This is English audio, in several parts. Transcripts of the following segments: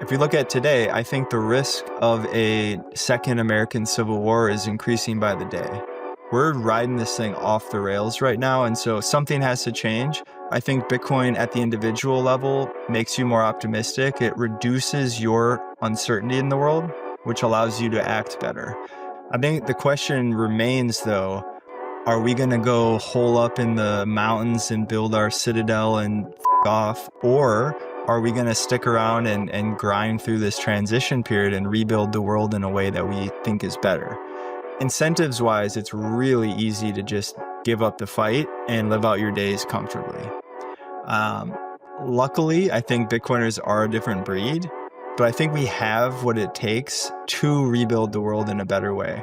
If we look at today, I think the risk of a second American Civil War is increasing by the day. We're riding this thing off the rails right now, and so something has to change. I think Bitcoin at the individual level makes you more optimistic. It reduces your uncertainty in the world, which allows you to act better. I think the question remains, though, are we going to go hole up in the mountains and build our citadel and off, or are we going to stick around and grind through this transition period and rebuild the world in a way that we think is better? Incentives wise, it's really easy to just give up the fight and live out your days comfortably. Luckily, I think Bitcoiners are a different breed, but I think we have what it takes to rebuild the world in a better way.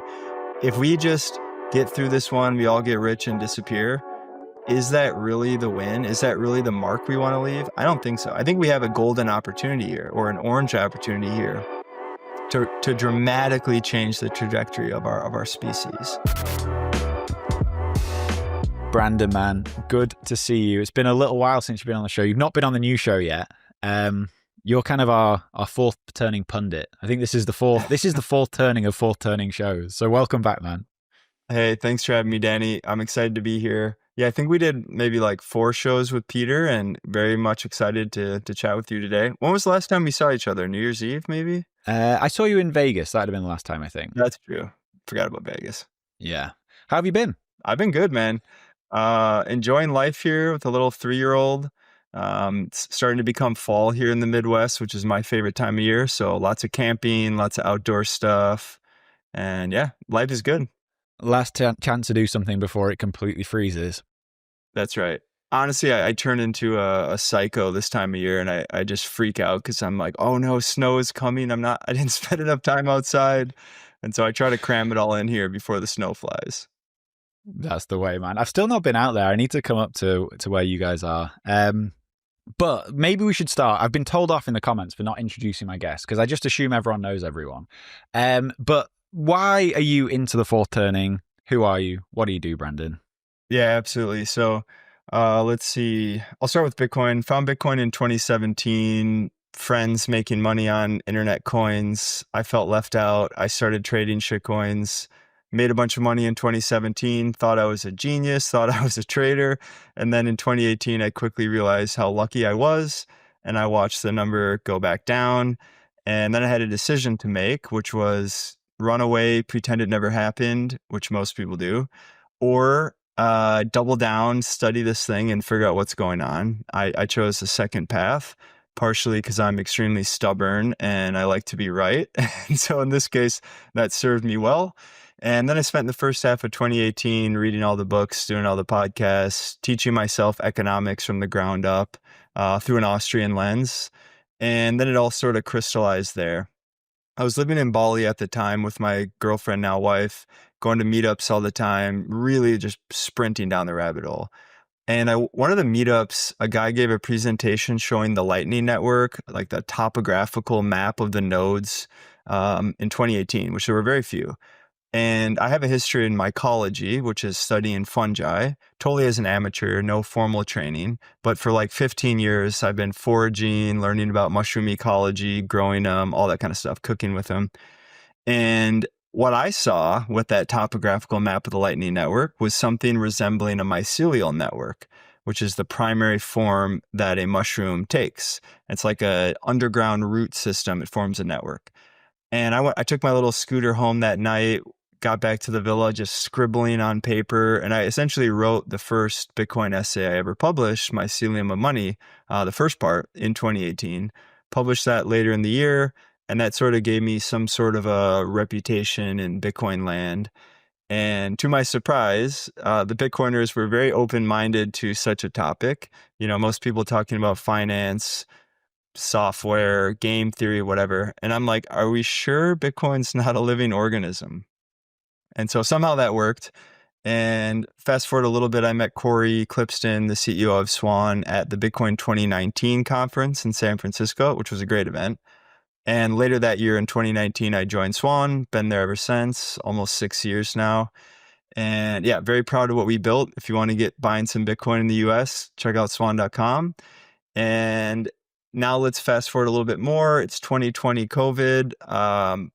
If we just get through this one, we all get rich and disappear, is that really the win? Is that really the mark we want to leave? I don't think so. I think we have a golden opportunity here, or an orange opportunity here, to dramatically change the trajectory of our species. Brandon, man, good to see you. It's been a little while since you've been on the show. You've not been on the new show yet. You're kind of our fourth turning pundit. I think this is the fourth turning of fourth turning shows. So welcome back, man. Hey, thanks for having me, Danny. I'm excited to be here. Yeah, I think we did maybe like 4 shows with Peter, and very much excited to chat with you today. When was the last time we saw each other? New Year's Eve, maybe? I saw you in Vegas. That'd have been the last time, I think. That's true. Forgot about Vegas. Yeah. How have you been? I've been good, man. Enjoying life here with a little 3-year-old. It's starting to become fall here in the Midwest, which is my favorite time of year. So lots of camping, lots of outdoor stuff. And yeah, life is good. Last chance to do something before it completely freezes. That's right. Honestly, I turn into a psycho this time of year, and I just freak out because I'm like, oh no, snow is coming. I didn't spend enough time outside. And so I try to cram it all in here before the snow flies. That's the way, man. I've still not been out there. I need to come up to where you guys are. But maybe we should start. I've been told off in the comments for not introducing my guests because I just assume everyone knows everyone. But why are you into the fourth turning? Who are you? What do you do, Brandon? Yeah, absolutely. So let's see. I'll start with Bitcoin. Found Bitcoin in 2017. Friends making money on internet coins. I felt left out. I started trading shitcoins. Made a bunch of money in 2017. Thought I was a genius. Thought I was a trader. And then in 2018, I quickly realized how lucky I was. And I watched the number go back down. And then I had a decision to make, which was run away, pretend it never happened, which most people do, or double down, study this thing, and figure out what's going on. I chose the second path, partially because I'm extremely stubborn and I like to be right. And so in this case, that served me well. And then I spent the first half of 2018 reading all the books, doing all the podcasts, teaching myself economics from the ground up through an Austrian lens. And then it all sort of crystallized there. I was living in Bali at the time with my girlfriend, now wife, going to meetups all the time, really just sprinting down the rabbit hole. And one of the meetups, a guy gave a presentation showing the Lightning Network, like the topographical map of the nodes in 2018, which there were very few. And I have a history in mycology, which is studying fungi, totally as an amateur, no formal training. But for like 15 years, I've been foraging, learning about mushroom ecology, growing them, all that kind of stuff, cooking with them. And what I saw with that topographical map of the Lightning Network was something resembling a mycelial network, which is the primary form that a mushroom takes. It's like an underground root system. It forms a network. And I took my little scooter home that night, got back to the villa, just scribbling on paper. And I essentially wrote the first Bitcoin essay I ever published, Mycelium of Money, the first part in 2018, published that later in the year. And that sort of gave me some sort of a reputation in Bitcoin land. And to my surprise, the Bitcoiners were very open-minded to such a topic. You know, most people talking about finance, software, game theory, whatever. And I'm like, are we sure Bitcoin's not a living organism? And so somehow that worked. And fast forward a little bit, I met Corey Clipston, the CEO of Swan, at the Bitcoin 2019 conference in San Francisco, which was a great event. And later that year in 2019, I joined Swan, been there ever since, almost 6 years now. And yeah, very proud of what we built. If you want to get buying some Bitcoin in the US, check out swan.com. And Now let's fast forward a little bit more. It's 2020 COVID.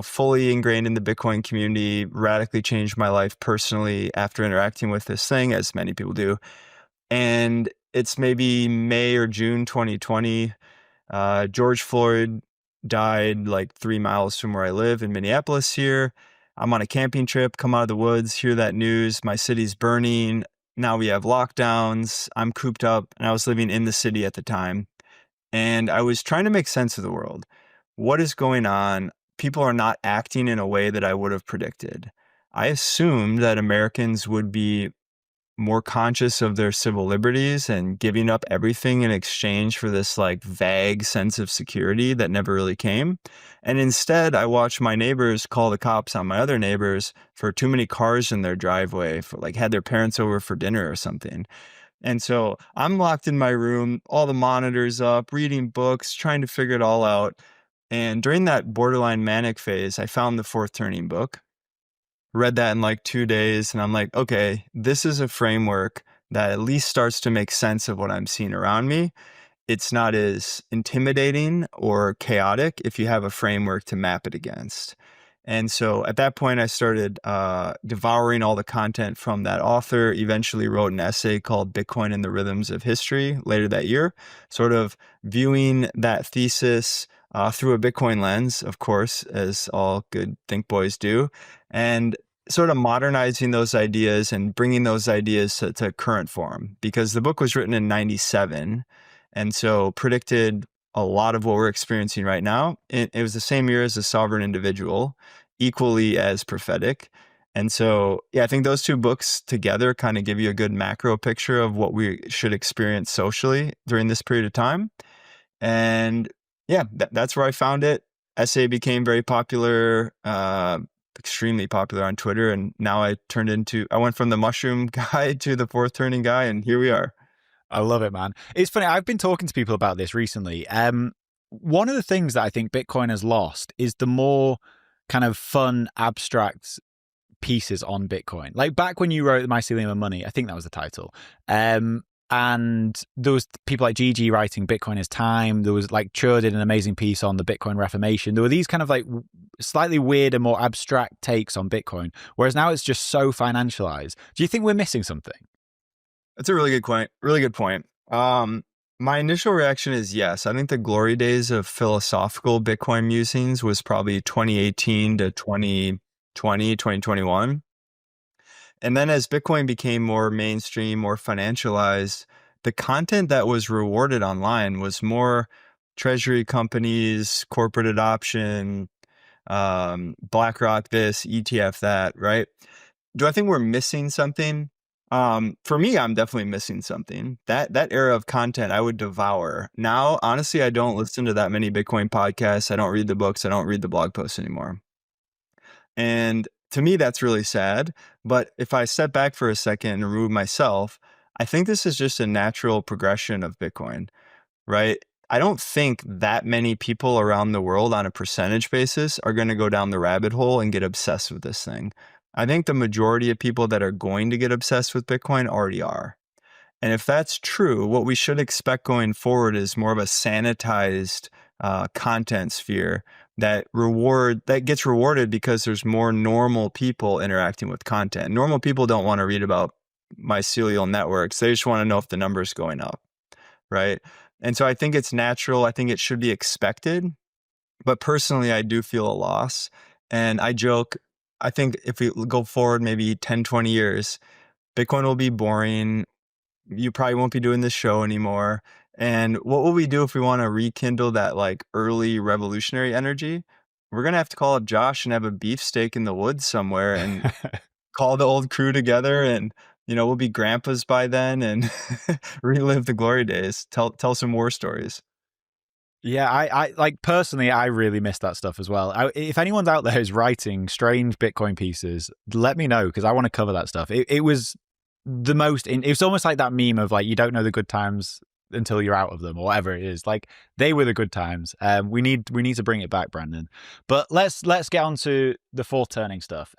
Fully ingrained in the Bitcoin community, radically changed my life personally after interacting with this thing, as many people do. And it's maybe May or June 2020. George Floyd died like 3 miles from where I live in Minneapolis here. I'm on a camping trip, come out of the woods, hear that news. My city's burning. Now we have lockdowns. I'm cooped up, and I was living in the city at the time. And I was trying to make sense of the world. What is going on? People are not acting in a way that I would have predicted. I assumed that Americans would be more conscious of their civil liberties and giving up everything in exchange for this like vague sense of security that never really came. And instead, I watched my neighbors call the cops on my other neighbors for too many cars in their driveway, for like had their parents over for dinner or something. And so I'm locked in my room, all the monitors up, reading books, trying to figure it all out. And during that borderline manic phase, I found the Fourth Turning book, read that in like 2 days, and I'm like, okay, this is a framework that at least starts to make sense of what I'm seeing around me. It's not as intimidating or chaotic if you have a framework to map it against. And so at that point, I started devouring all the content from that author, eventually wrote an essay called Bitcoin and the Rhythms of History later that year, sort of viewing that thesis through a Bitcoin lens, of course, as all good think boys do, and sort of modernizing those ideas and bringing those ideas to current form, because the book was written in 97 and so predicted a lot of what we're experiencing right now. It was the same year as The Sovereign Individual, equally as prophetic. And so, yeah, I think those two books together kind of give you a good macro picture of what we should experience socially during this period of time. And yeah, that's where I found it. Essay became very popular, extremely popular on Twitter. And now I went from the mushroom guy to the Fourth Turning guy, and here we are. I love it, man. It's funny. I've been talking to people about this recently. One of the things that I think Bitcoin has lost is the more kind of fun, abstract pieces on Bitcoin. Like back when you wrote the Mycelium of Money, I think that was the title. And there was people like Gigi writing Bitcoin is Time. There was like Chur did an amazing piece on the Bitcoin Reformation. There were these kind of like slightly weird and more abstract takes on Bitcoin, whereas now it's just so financialized. Do you think we're missing something? That's a really good point. Really good point. My initial reaction is yes. I think the glory days of philosophical Bitcoin musings was probably 2018 to 2020, 2021. And then as Bitcoin became more mainstream, more financialized, the content that was rewarded online was more treasury companies, corporate adoption, BlackRock this, ETF that, right? Do I think we're missing something? For me, I'm definitely missing something. That era of content I would devour. Now, honestly, I don't listen to that many Bitcoin podcasts. I don't read the books. I don't read the blog posts anymore. And to me, that's really sad. But if I step back for a second and remove myself, I think this is just a natural progression of Bitcoin, right? I don't think that many people around the world on a percentage basis are going to go down the rabbit hole and get obsessed with this thing. I think the majority of people that are going to get obsessed with Bitcoin already are. And if that's true, what we should expect going forward is more of a sanitized content sphere that gets rewarded because there's more normal people interacting with content. Normal people don't want to read about mycelial networks. They just want to know if the number's going up, right? And so I think it's natural. I think it should be expected. But personally, I do feel a loss. And I joke, I think if we go forward maybe 10, 20 years, Bitcoin will be boring. You probably won't be doing this show anymore. And what will we do if we want to rekindle that like early revolutionary energy? We're going to have to call up Josh and have a beefsteak in the woods somewhere and call the old crew together, and we'll be grandpas by then and relive the glory days, tell some war stories. Yeah, I like personally, I really miss that stuff as well. If anyone's out there who's writing strange Bitcoin pieces, let me know because I want to cover that stuff. It was the most, it was almost like that meme of like, you don't know the good times until you're out of them or whatever it is. Like they were the good times. We need to bring it back, Brandon. But let's get on to the Fourth Turning stuff.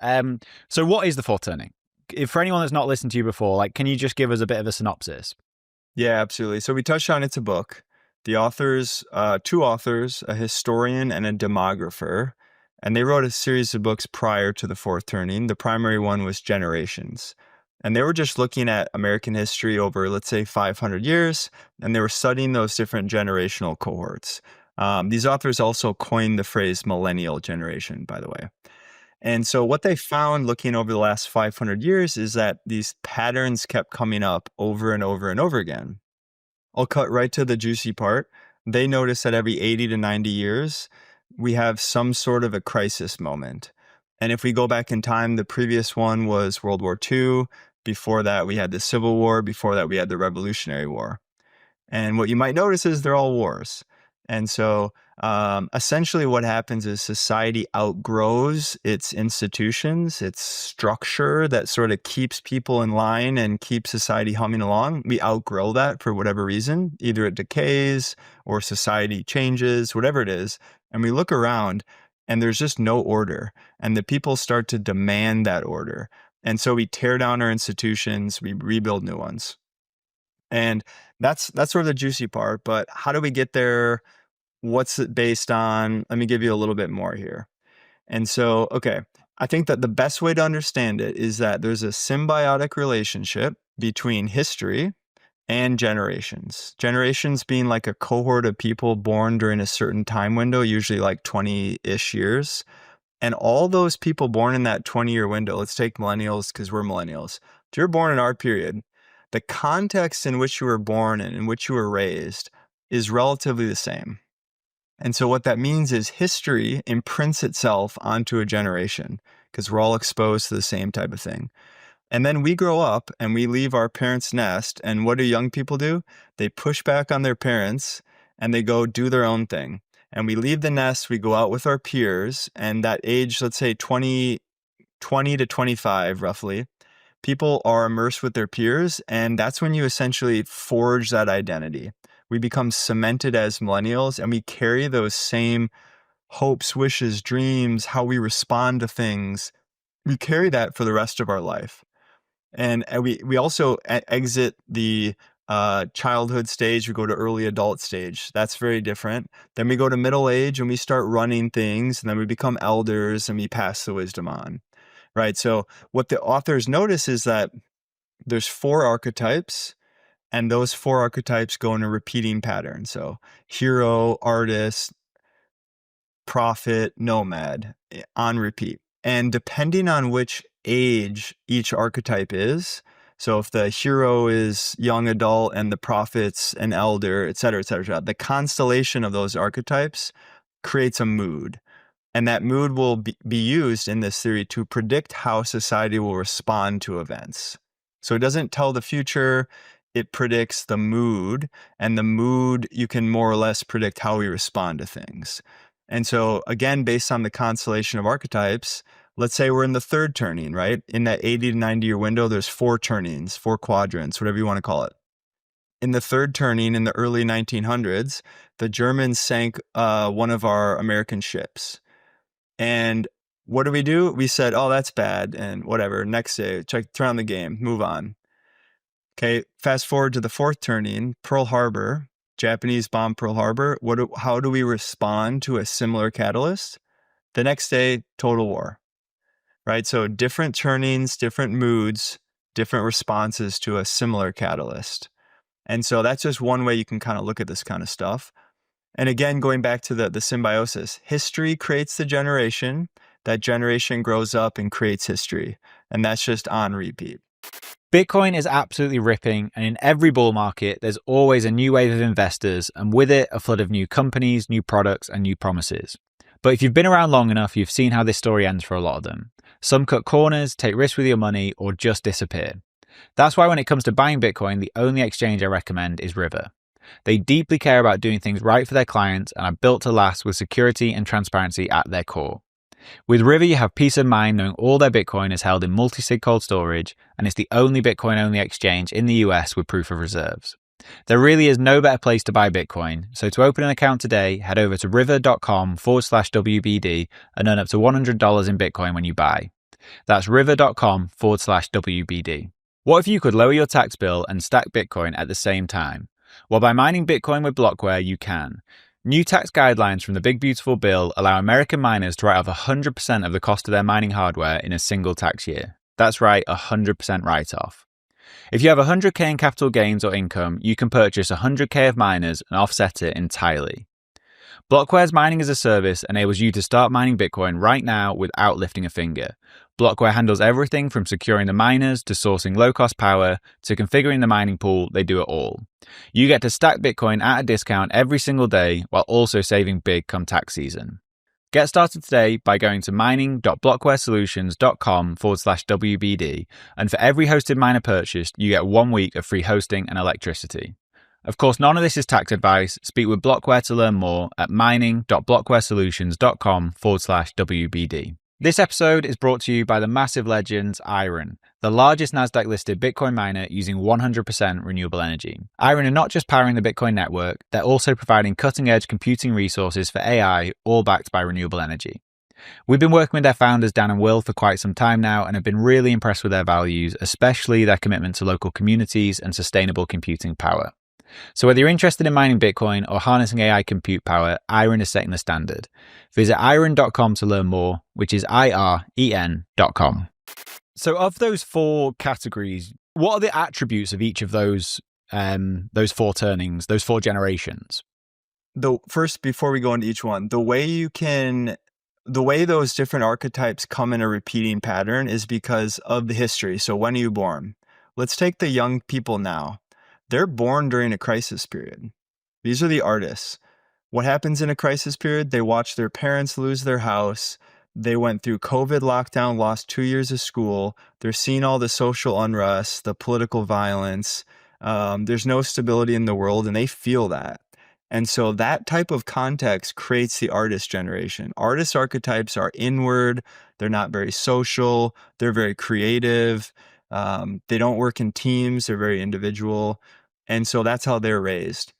So what is the Fourth Turning? If for anyone that's not listened to you before, like, can you just give us a bit of a synopsis? Yeah, absolutely. So we touched on it's a book. The authors, two authors, a historian and a demographer, and they wrote a series of books prior to the fourth turning. The primary one was Generations. And they were just looking at American history over, let's say, 500 years, and they were studying those different generational cohorts. These authors also coined the phrase millennial generation, by the way. And so what they found looking over the last 500 years is that these patterns kept coming up over and over and over again. I'll cut right to the juicy part. They noticed that every 80 to 90 years, we have some sort of a crisis moment. And if we go back in time, the previous one was World War II. Before that, we had the Civil War. Before that, we had the Revolutionary War. And what you might notice is they're all wars. And so essentially what happens is society outgrows its institutions, its structure that sort of keeps people in line and keeps society humming along. We outgrow that for whatever reason. Either it decays or society changes, whatever it is. And we look around and there's just no order. And the people start to demand that order. And so we tear down our institutions, we rebuild new ones. And that's sort of the juicy part. But how do we get there? What's it based on? Let me give you a little bit more here. And so, okay, I think that the best way to understand it is that there's a symbiotic relationship between history and generations. Generations being like a cohort of people born during a certain time window, usually like 20-ish years. And all those people born in that 20-year window, let's take millennials because we're millennials. If you're born in our period, the context in which you were born and in which you were raised is relatively the same. And so what that means is history imprints itself onto a generation because we're all exposed to the same type of thing. And then we grow up and we leave our parents' nest. And what do young people do? They push back on their parents and they go do their own thing. And we leave the nest, we go out with our peers, and that age, let's say 20 to 25 roughly, people are immersed with their peers, and that's when you essentially forge that identity. We become cemented as millennials, and we carry those same hopes, wishes, dreams, how we respond to things. We carry that for the rest of our life. And we also exit the childhood stage, we go to early adult stage. That's very different. Then we go to middle age and we start running things, and then we become elders and we pass the wisdom on, right? So what the authors notice is that there's 4 archetypes, and those 4 archetypes go in a repeating pattern. So hero, artist, prophet, nomad, on repeat. And depending on which age each archetype is, so if the hero is young adult and the prophet's an elder, et cetera, the constellation of those archetypes creates a mood. And that mood will be used in this theory to predict how society will respond to events. So it doesn't tell the future, it predicts the mood, and the mood, you can more or less predict how we respond to things. And so again, based on the constellation of archetypes, let's say we're in the third turning, right? In that 80 to 90 year window, there's 4 turnings, 4 quadrants, whatever you want to call it. In the third turning in the early 1900s, the Germans sank one of our American ships. And what do? We said, oh, that's bad, and whatever. Next day, turn on the game, move on. Okay, fast forward to the fourth turning, Pearl Harbor, Japanese bomb Pearl Harbor. How do we respond to a similar catalyst? The next day, total war, right? So different turnings, different moods, different responses to a similar catalyst. And so that's just one way you can kind of look at this kind of stuff. And again, going back to the symbiosis, history creates the generation, that generation grows up and creates history. And that's just on repeat. Bitcoin is absolutely ripping, and in every bull market, there's always a new wave of investors, and with it, a flood of new companies, new products, and new promises. But if you've been around long enough, you've seen how this story ends for a lot of them. Some cut corners, take risks with your money, or just disappear. That's why when it comes to buying Bitcoin, the only exchange I recommend is River. They deeply care about doing things right for their clients and are built to last with security and transparency at their core. With River, you have peace of mind knowing all their Bitcoin is held in multi-sig cold storage, and it's the only Bitcoin-only exchange in the US with proof of reserves. There really is no better place to buy Bitcoin, so to open an account today, head over to river.com/WBD and earn up to $100 in Bitcoin when you buy. That's river.com/WBD. What if you could lower your tax bill and stack Bitcoin at the same time? Well, by mining Bitcoin with Blockware, you can. New tax guidelines from the Big Beautiful Bill allow American miners to write off 100% of the cost of their mining hardware in a single tax year. That's right, 100% write off. If you have 100k in capital gains or income, you can purchase 100k of miners and offset it entirely. Blockware's mining as a service enables you to start mining Bitcoin right now without lifting a finger. Blockware handles everything from securing the miners to sourcing low-cost power to configuring the mining pool. They do it all. You get to stack Bitcoin at a discount every single day while also saving big come tax season. Get started today by going to mining.blockwaresolutions.com/WBD, and for every hosted miner purchased, you get 1 week of free hosting and electricity. Of course, none of this is tax advice. Speak with Blockware to learn more at mining.blockwaresolutions.com/WBD. This episode is brought to you by the massive legends Iron, the largest Nasdaq-listed Bitcoin miner using 100% renewable energy. Iron are not just powering the Bitcoin network, they're also providing cutting-edge computing resources for AI, all backed by renewable energy. We've been working with their founders, Dan and Will, for quite some time now and have been really impressed with their values, especially their commitment to local communities and sustainable computing power. So whether you're interested in mining Bitcoin or harnessing AI compute power, Iron is setting the standard. Visit iron.com to learn more, which is IREN.com. So of those 4 categories, what are the attributes of each of those 4 turnings, those 4 generations? First, before we go into each one, the way those different archetypes come in a repeating pattern is because of the history. So when are you born? Let's take the young people now. They're born during a crisis period. These are the artists. What happens in a crisis period? They watch their parents lose their house. They went through COVID lockdown, lost 2 years of school. They're seeing all the social unrest, the political violence. There's no stability in the world, and they feel that. And so that type of context creates the artist generation. Artist archetypes are inward. They're not very social. They're very creative. They don't work in teams. They're very individual. And so that's how they're raised.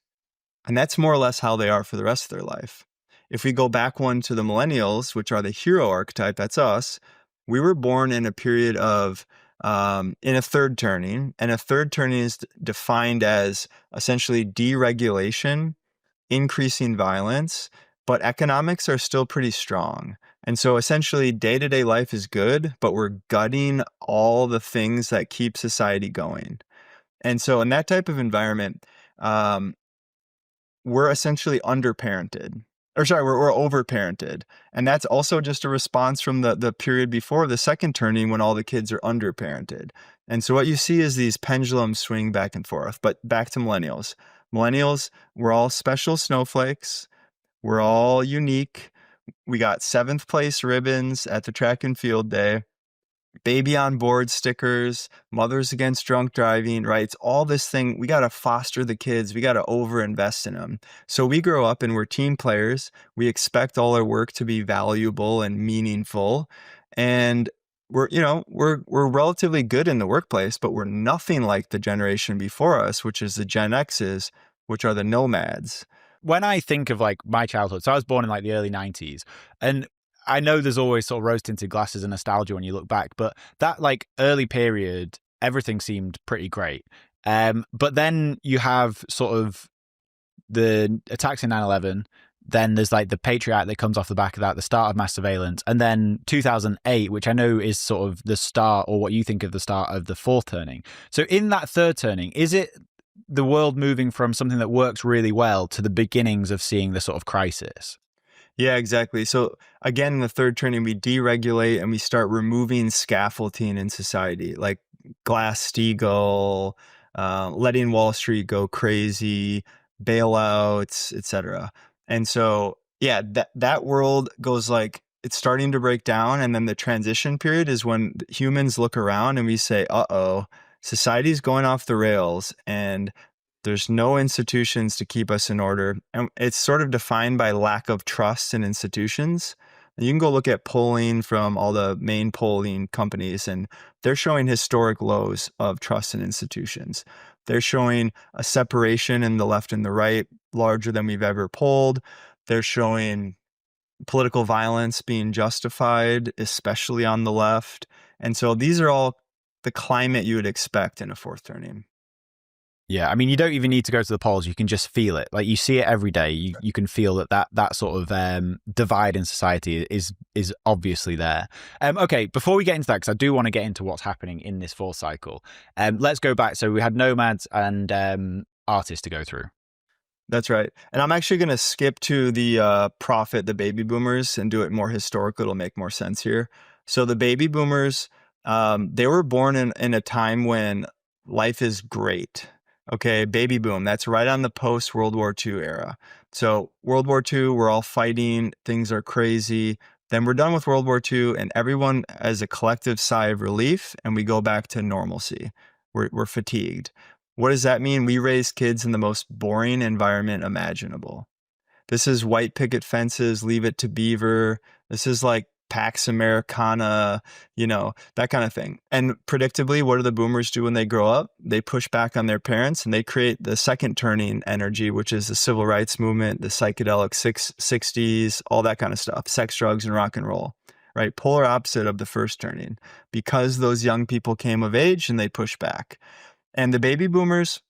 And that's more or less how they are for the rest of their life. If we go back one to the millennials, which are the hero archetype, that's us, we were born in a period of, in a third turning. And a third turning is defined as essentially deregulation, increasing violence, but economics are still pretty strong. And so essentially day-to-day life is good, but we're gutting all the things that keep society going. And so in that type of environment, we're essentially underparented. Or sorry, we're overparented. And that's also just a response from the period before the second turning when all the kids are underparented. And so what you see is these pendulums swing back and forth. But back to millennials. Millennials, we're all special snowflakes. We're all unique. We got 7th place ribbons at the track and field day, baby on board stickers, mothers against drunk driving, right? It's all this thing. We got to foster the kids. We got to overinvest in them. So we grow up and we're team players. We expect all our work to be valuable and meaningful. And we're relatively good in the workplace, but we're nothing like the generation before us, which is the Gen X's, which are the nomads. When I think of like my childhood, so I was born in like the early 90s, and I know there's always sort of rose-tinted glasses and nostalgia when you look back, but that like early period, everything seemed pretty great. But then you have sort of the attacks in 9/11, then there's like the Patriot Act that comes off the back of that, the start of mass surveillance, and then 2008, which I know is sort of the start, or what you think of the start of the 4th turning. So in that 3rd turning, is it the world moving from something that works really well to the beginnings of seeing the sort of crisis? Yeah, exactly. So again, in the 3rd turning, we deregulate and we start removing scaffolding in society, like Glass-Steagall, letting Wall Street go crazy, bailouts, etc. And so, yeah, that world goes like, it's starting to break down. And then the transition period is when humans look around and we say, uh-oh, society's going off the rails and there's no institutions to keep us in order. And it's sort of defined by lack of trust in institutions. And you can go look at polling from all the main polling companies, and they're showing historic lows of trust in institutions. They're showing a separation in the left and the right larger than we've ever polled. They're showing political violence being justified, especially on the left. And so these are all the climate you would expect in a 4th turning. Yeah, I mean, you don't even need to go to the polls. You can just feel it. Like you see it every day. You can feel that sort of divide in society is obviously there. Okay, before we get into that, because I do want to get into what's happening in this fourth cycle. Let's go back. So we had nomads and artists to go through. That's right. And I'm actually going to skip to the prophet, the baby boomers, and do it more historical. It'll make more sense here. So the baby boomers, they were born in a time when life is great. Okay, baby boom. That's right on the post World War II era. So World War II, we're all fighting. Things are crazy. Then we're done with World War II, and everyone has a collective sigh of relief, and we go back to normalcy. We're fatigued. What does that mean? We raise kids in the most boring environment imaginable. This is white picket fences, leave it to beaver. This is like Pax Americana, that kind of thing. And predictably, what do the boomers do when they grow up? They push back on their parents and they create the second turning energy, which is the civil rights movement, the psychedelic 60s, all that kind of stuff, sex, drugs, and rock and roll, right? Polar opposite of the first turning, because those young people came of age and they push back. And the baby boomers,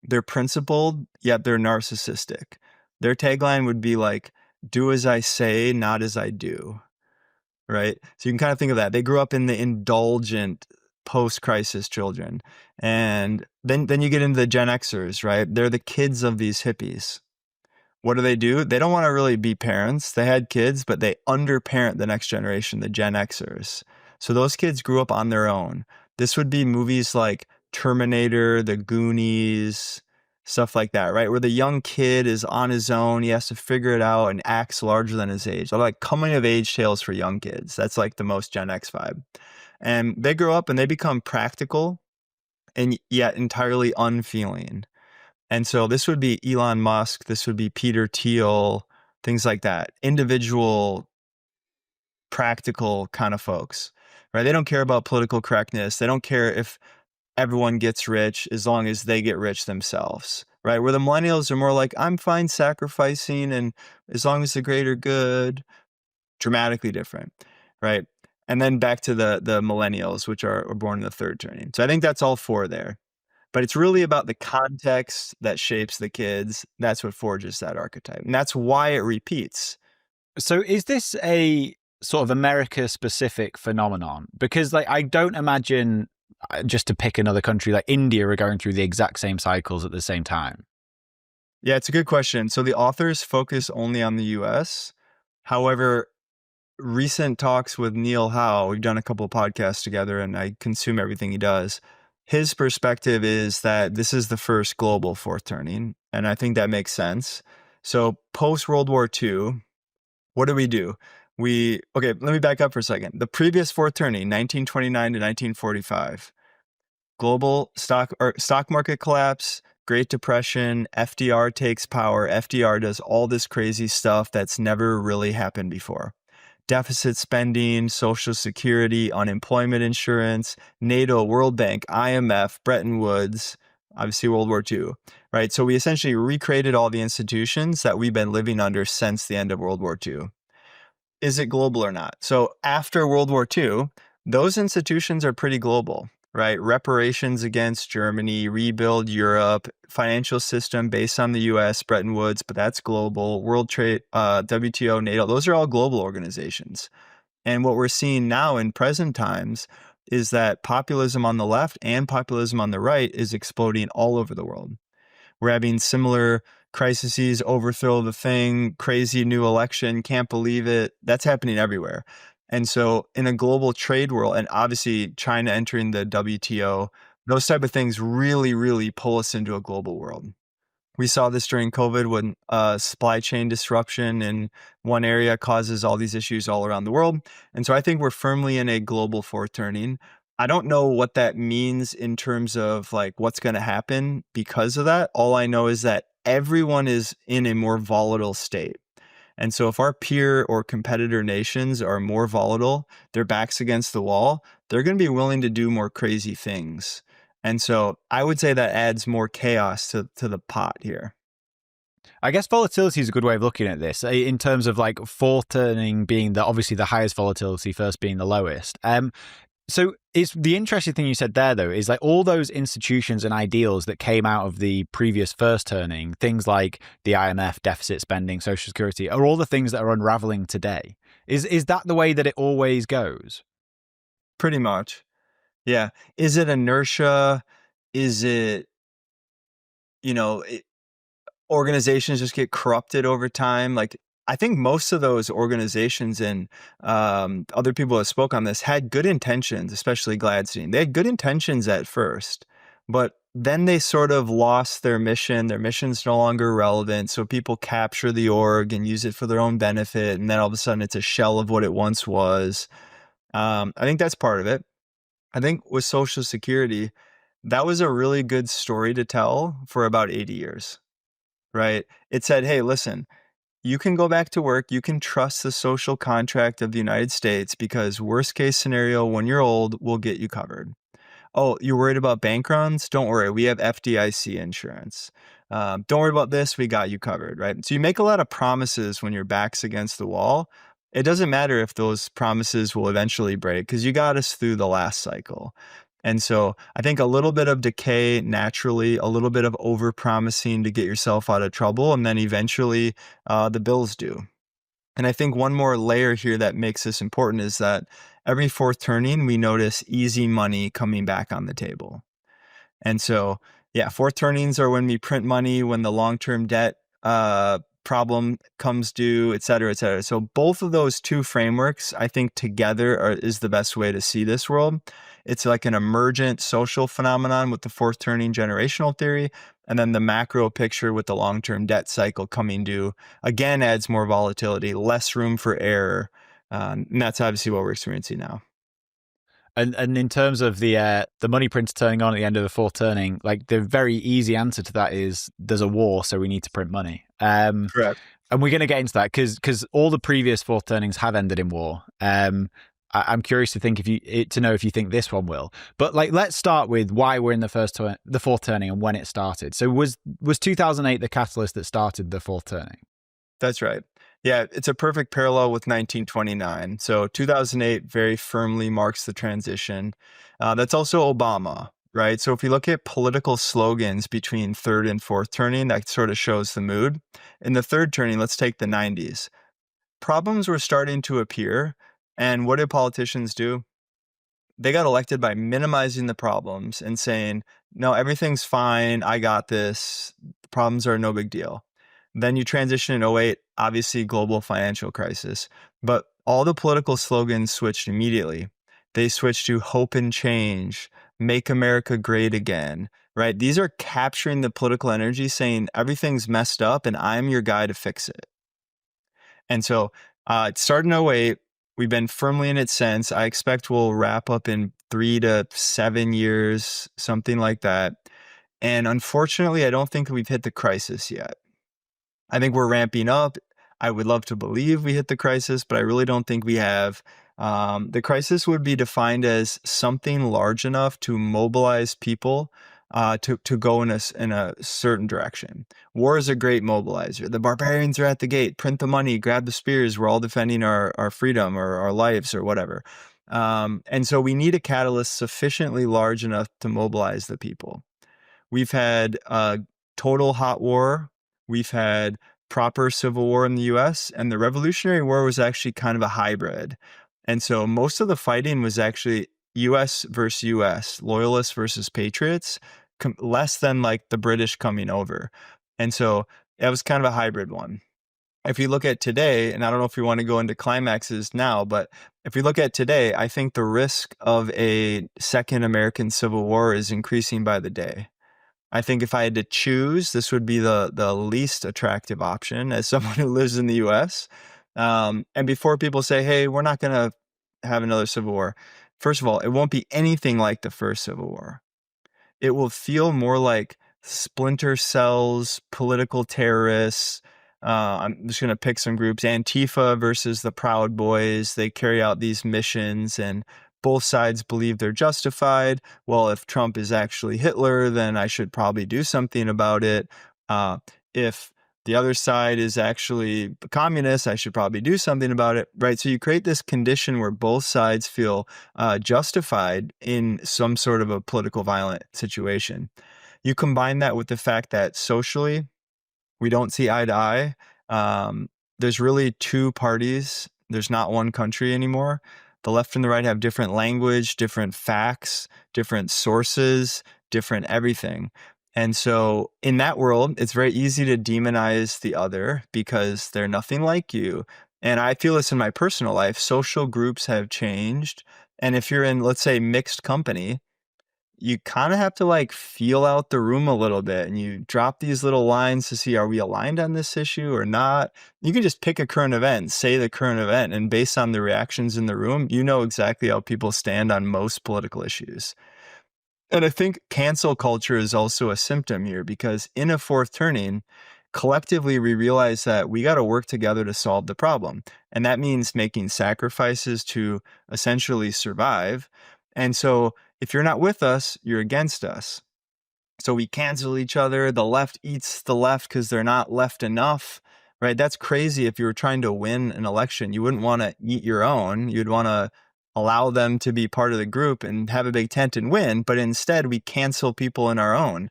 they're principled, yet they're narcissistic. Their tagline would be like, do as I say, not as I do, right? So you can kind of think of that. They grew up in the indulgent post-crisis children. And then you get into the Gen Xers, right? They're the kids of these hippies. What do? They don't want to really be parents. They had kids, but they underparent the next generation, the Gen Xers. So those kids grew up on their own. This would be movies like Terminator, The Goonies, stuff like that, right? Where the young kid is on his own. He has to figure it out and acts larger than his age. They're like coming of age tales for young kids. That's like the most Gen X vibe. And they grow up and they become practical and yet entirely unfeeling. And so this would be Elon Musk. This would be Peter Thiel, things like that. Individual, practical kind of folks, right? They don't care about political correctness. They don't care if everyone gets rich as long as they get rich themselves, right? Where the millennials are more like, I'm fine sacrificing and as long as the greater good, dramatically different, right? And then back to the millennials, which are born in the third turning. So I think that's all four there. But it's really about the context that shapes the kids. That's what forges that archetype. And that's why it repeats. So is this a sort of America-specific phenomenon? Because I don't imagine, just to pick another country, like India are going through the exact same cycles at the same time. Yeah, it's a good question. So the authors focus only on the US. However, recent talks with Neil Howe, we've done a couple of podcasts together and I consume everything he does. His perspective is that this is the first global fourth turning. And I think that makes sense. So post World War II, what do? Okay, let me back up for a second. The previous fourth turning, 1929 to 1945, global stock market collapse, Great Depression, FDR takes power. FDR does all this crazy stuff that's never really happened before. Deficit spending, Social Security, unemployment insurance, NATO, World Bank, IMF, Bretton Woods, obviously World War II, right? So we essentially recreated all the institutions that we've been living under since the end of World War II. Is it global or not? So after World War II, those institutions are pretty global, right? Reparations against Germany, rebuild Europe, financial system based on the US, Bretton Woods, but that's global. World Trade, WTO, NATO, those are all global organizations. And what we're seeing now in present times is that populism on the left and populism on the right is exploding all over the world. We're having similar crises, overthrow the thing, crazy new election, can't believe it. That's happening everywhere. And so in a global trade world, and obviously China entering the WTO, those type of things really, really pull us into a global world. We saw this during COVID when supply chain disruption in one area causes all these issues all around the world. And so I think we're firmly in a global fourth turning. I don't know what that means in terms of like what's going to happen because of that. All I know is that everyone is in a more volatile state. And so if our peer or competitor nations are more volatile, their backs against the wall, they're going to be willing to do more crazy things. And so I would say that adds more chaos to the pot here. I guess volatility is a good way of looking at this in terms of like fourth turning being obviously the highest volatility, first being the lowest. So it's the interesting thing you said there, though, is like all those institutions and ideals that came out of the previous first turning, things like the IMF, deficit spending, social security, are all the things that are unraveling today. Is that the way that it always goes? Pretty much. Yeah. Is it inertia? Is it, you know, organizations just get corrupted over time? Like, I think most of those organizations and other people that spoke on this had good intentions, especially Gladstein. They had good intentions at first, but then they sort of lost their mission. Their mission's no longer relevant. So people capture the org and use it for their own benefit. And then all of a sudden it's a shell of what it once was. I think that's part of it. I think with Social Security, that was a really good story to tell for about 80 years, right? It said, hey, listen, you can go back to work. You can trust the social contract of the United States because worst case scenario, when you're old, we'll get you covered. Oh, you're worried about bank runs? Don't worry. We have FDIC insurance. Don't worry about this. We got you covered, right? So you make a lot of promises when your back's against the wall. It doesn't matter if those promises will eventually break because you got us through the last cycle. And so I think a little bit of decay naturally, a little bit of over promising to get yourself out of trouble, and then eventually the bills due. And I think one more layer here that makes this important is that every fourth turning, we notice easy money coming back on the table. And so, yeah, fourth turnings are when we print money, when the long-term debt problem comes due, et cetera, et cetera. So both of those two frameworks, I think together is the best way to see this world. It's like an emergent social phenomenon with the fourth turning generational theory. And then the macro picture with the long-term debt cycle coming due, again, adds more volatility, less room for error. And that's obviously what we're experiencing now. And in terms of the money printer turning on at the end of the fourth turning, like the very easy answer to that is there's a war, so we need to print money. Correct. And we're going to get into that because all the previous fourth turnings have ended in war. I'm curious to think to know if you think this one will. But like, let's start with why we're in the fourth turning and when it started. So was 2008 the catalyst that started the fourth turning? That's right. Yeah, it's a perfect parallel with 1929. So 2008 very firmly marks the transition. That's also Obama, right? So if you look at political slogans between third and fourth turning, that sort of shows the mood. In the third turning, let's take the 90s. Problems were starting to appear. And what did politicians do? They got elected by minimizing the problems and saying, no, everything's fine. I got this. The problems are no big deal. Then you transition in '08, obviously global financial crisis, but all the political slogans switched immediately. They switched to hope and change, make America great again, right? These are capturing the political energy saying everything's messed up and I'm your guy to fix it. And so it started in '08. We've been firmly in it since. I expect we'll wrap up in 3 to 7 years, something like that. And unfortunately, I don't think we've hit the crisis yet. I think we're ramping up. I would love to believe we hit the crisis, but I really don't think we have. The crisis would be defined as something large enough to mobilize people to go in a certain direction. War is a great mobilizer. The barbarians are at the gate. Print the money. Grab the spears. We're all defending our freedom or our lives or whatever. And so we need a catalyst sufficiently large enough to mobilize the people. We've had a total hot war. We've had proper civil war in the US, and the Revolutionary War was actually kind of a hybrid. And so most of the fighting was actually US versus US, loyalists versus patriots, less than like the British coming over. And so it was kind of a hybrid one. If you look at today, and I don't know if we want to go into climaxes now, but if we look at today, I think the risk of a second American Civil War is increasing by the day. I think if I had to choose, this would be the least attractive option as someone who lives in the US. And before people say, hey, we're not going to have another civil war, first of all, it won't be anything like the first Civil War. It will feel more like splinter cells, political terrorists. I'm just going to pick some groups. Antifa versus the Proud Boys. They carry out these missions and both sides believe they're justified. Well, if Trump is actually Hitler, then I should probably do something about it. If The other side is actually communist. I should probably do something about it, right? So you create this condition where both sides feel justified in some sort of a political violent situation. You combine that with the fact that socially, we don't see eye to eye. There's really two parties. There's not one country anymore. The left and the right have different language, different facts, different sources, different everything. And so in that world, it's very easy to demonize the other because they're nothing like you. And I feel this in my personal life. Social groups have changed. And if you're in, let's say, mixed company, you kind of have to like feel out the room a little bit, and you drop these little lines to see, are we aligned on this issue or not? You can just pick a current event, say the current event, and based on the reactions in the room, you know exactly how people stand on most political issues. And I think cancel culture is also a symptom here, because in a fourth turning, collectively we realize that we got to work together to solve the problem. And that means making sacrifices to essentially survive. And so if you're not with us, you're against us. So we cancel each other. The left eats the left because they're not left enough, right? That's crazy. If you were trying to win an election, you wouldn't want to eat your own. You'd want to allow them to be part of the group and have a big tent and win. But instead, we cancel people in our own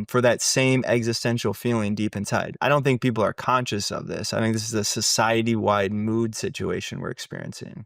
for that same existential feeling deep inside. I don't think people are conscious of this. I think this is a society-wide mood situation we're experiencing.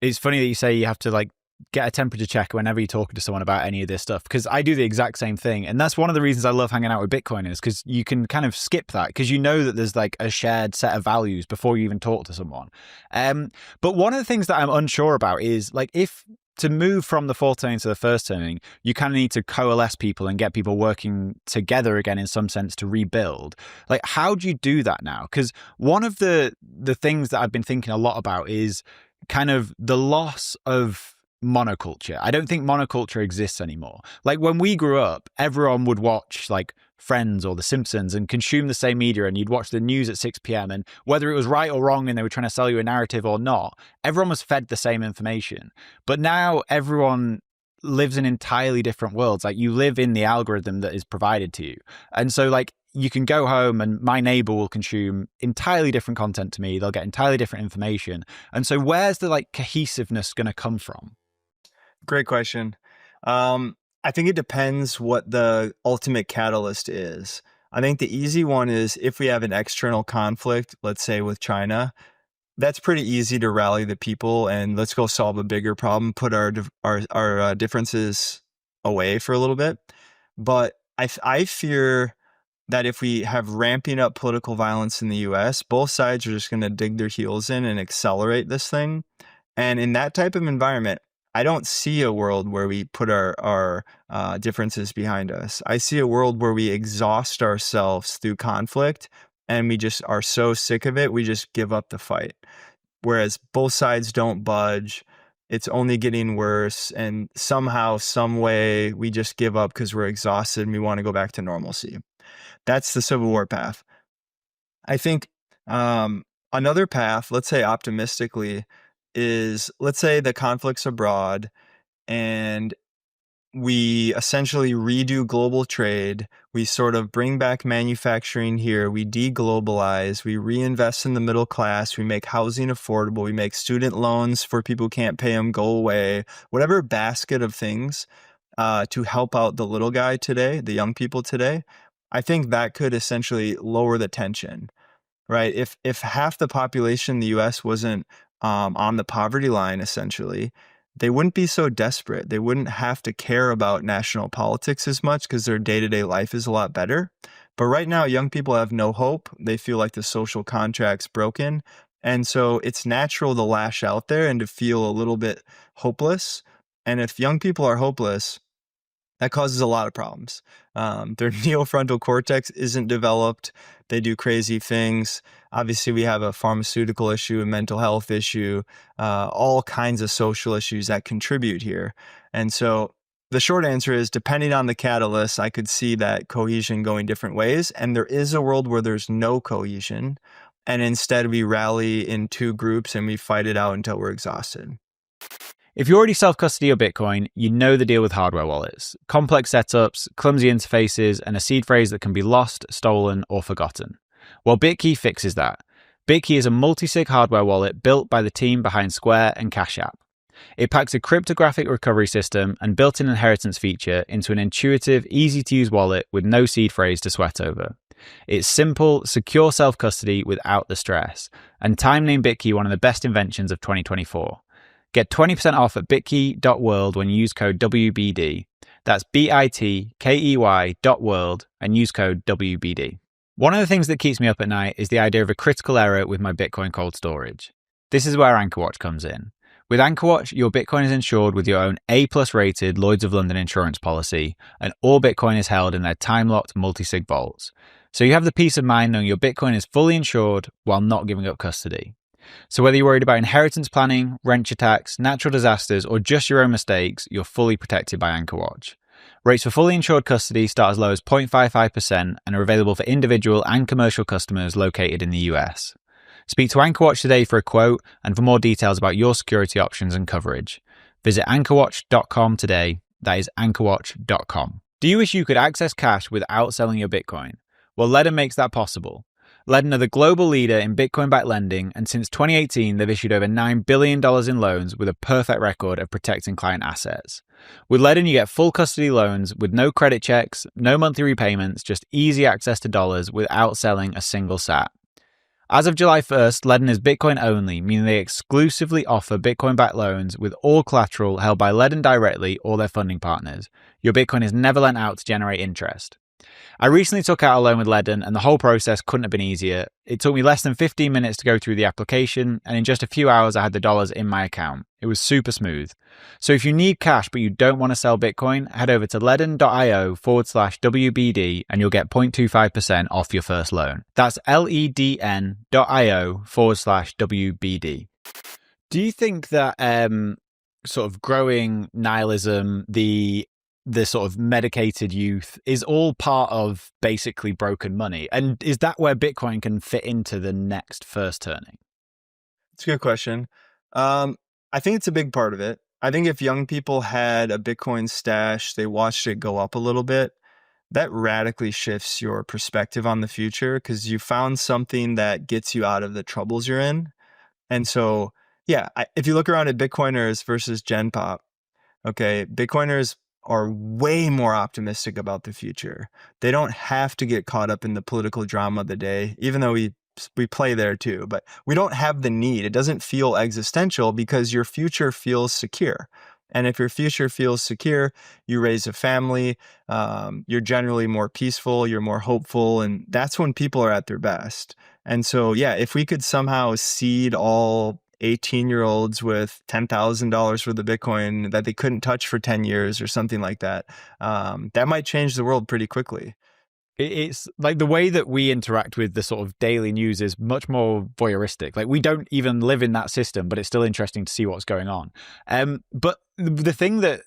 It's funny that you say you have to like get a temperature check whenever you're talking to someone about any of this stuff, because I do the exact same thing. And that's one of the reasons I love hanging out with Bitcoiners, because you can kind of skip that because you know that there's like a shared set of values before you even talk to someone. But one of the things that I'm unsure about is like, if to move from the fourth turning to the first turning, you kind of need to coalesce people and get people working together again in some sense to rebuild. Like, how do you do that now? Because one of the things that I've been thinking a lot about is kind of the loss of monoculture. I don't think monoculture exists anymore. Like when we grew up, everyone would watch like Friends or The Simpsons and consume the same media, and you'd watch the news at 6 p.m. and whether it was right or wrong and they were trying to sell you a narrative or not, everyone was fed the same information. But now everyone lives in entirely different worlds. Like you live in the algorithm that is provided to you. And so like you can go home and my neighbor will consume entirely different content to me. They'll get entirely different information. And so where's the like cohesiveness going to come from? Great question. I think it depends what the ultimate catalyst is. I think the easy one is if we have an external conflict, let's say with China, that's pretty easy to rally the people and let's go solve a bigger problem, put our differences away for a little bit. But I fear that if we have ramping up political violence in the US, both sides are just going to dig their heels in and accelerate this thing. And in that type of environment, I don't see a world where we put our differences behind us. I see a world where we exhaust ourselves through conflict and we just are so sick of it, we just give up the fight. Whereas both sides don't budge. It's only getting worse. And somehow, some way, we just give up because we're exhausted and we want to go back to normalcy. That's the Civil War path. I think another path, let's say optimistically, is let's say the conflict's abroad and we essentially redo global trade. We sort of bring back manufacturing here. We deglobalize. We reinvest in the middle class. We make housing affordable. We make student loans for people who can't pay them go away. Whatever basket of things to help out the little guy today, the young people today, I think that could essentially lower the tension, right? If half the population in the U.S. wasn't on the poverty line, essentially, they wouldn't be so desperate. They wouldn't have to care about national politics as much because their day-to-day life is a lot better. But right now, young people have no hope. They feel like the social contract's broken. And so it's natural to lash out there and to feel a little bit hopeless. And if young people are hopeless, that causes a lot of problems. Their neofrontal cortex isn't developed. They do crazy things. Obviously, we have a pharmaceutical issue, a mental health issue, all kinds of social issues that contribute here. And so the short answer is, depending on the catalyst, I could see that cohesion going different ways. And there is a world where there's no cohesion. And instead, we rally in two groups and we fight it out until we're exhausted. If you already self-custody your Bitcoin, you know the deal with hardware wallets. Complex setups, clumsy interfaces, and a seed phrase that can be lost, stolen, or forgotten. Well, Bitkey fixes that. Bitkey is a multi-sig hardware wallet built by the team behind Square and Cash App. It packs a cryptographic recovery system and built-in inheritance feature into an intuitive, easy-to-use wallet with no seed phrase to sweat over. It's simple, secure self-custody without the stress, and Time named Bitkey one of the best inventions of 2024. Get 20% off at bitkey.world when you use code WBD. That's bitkey.world and use code WBD. One of the things that keeps me up at night is the idea of a critical error with my Bitcoin cold storage. This is where AnchorWatch comes in. With AnchorWatch, your Bitcoin is insured with your own A+ rated Lloyd's of London insurance policy, and all Bitcoin is held in their time-locked multi-sig vaults. So you have the peace of mind knowing your Bitcoin is fully insured while not giving up custody. So whether you're worried about inheritance planning, wrench attacks, natural disasters, or just your own mistakes, you're fully protected by AnchorWatch. Rates for fully insured custody start as low as 0.55% and are available for individual and commercial customers located in the US. Speak to AnchorWatch today for a quote and for more details about your security options and coverage. Visit anchorwatch.com today. That is anchorwatch.com. Do you wish you could access cash without selling your Bitcoin? Well, Ledden makes that possible. Ledden are the global leader in Bitcoin-backed lending, and since 2018, they've issued over $9 billion in loans with a perfect record of protecting client assets. With Ledden, you get full custody loans with no credit checks, no monthly repayments, just easy access to dollars without selling a single sat. As of July 1st, Ledden is Bitcoin only, meaning they exclusively offer Bitcoin-backed loans with all collateral held by Ledden directly or their funding partners. Your Bitcoin is never lent out to generate interest. I recently took out a loan with Ledden and the whole process couldn't have been easier. It took me less than 15 minutes to go through the application, and in just a few hours I had the dollars in my account. It was super smooth. So if you need cash but you don't want to sell Bitcoin, head over to ledden.io/WBD and you'll get 0.25% off your first loan. That's ledn.io/WBD. Do you think that sort of growing nihilism, the sort of medicated youth is all part of basically broken money? And is that where Bitcoin can fit into the next first turning? It's a good question. I think it's a big part of it. I think if young people had a Bitcoin stash, they watched it go up a little bit, that radically shifts your perspective on the future because you found something that gets you out of the troubles you're in. And so, yeah, if you look around at Bitcoiners versus Gen Pop, okay, Bitcoiners are way more optimistic about the future. They don't have to get caught up in the political drama of the day, even though we play there too, but we don't have the need. It doesn't feel existential because your future feels secure. And if your future feels secure, you raise a family, you're generally more peaceful, you're more hopeful, and that's when people are at their best. And so, yeah, if we could somehow seed all 18-year-olds with $10,000 worth of Bitcoin that they couldn't touch for 10 years or something like that, that might change the world pretty quickly. It's like the way that we interact with the sort of daily news is much more voyeuristic. Like we don't even live in that system, but it's still interesting to see what's going on. But the thing that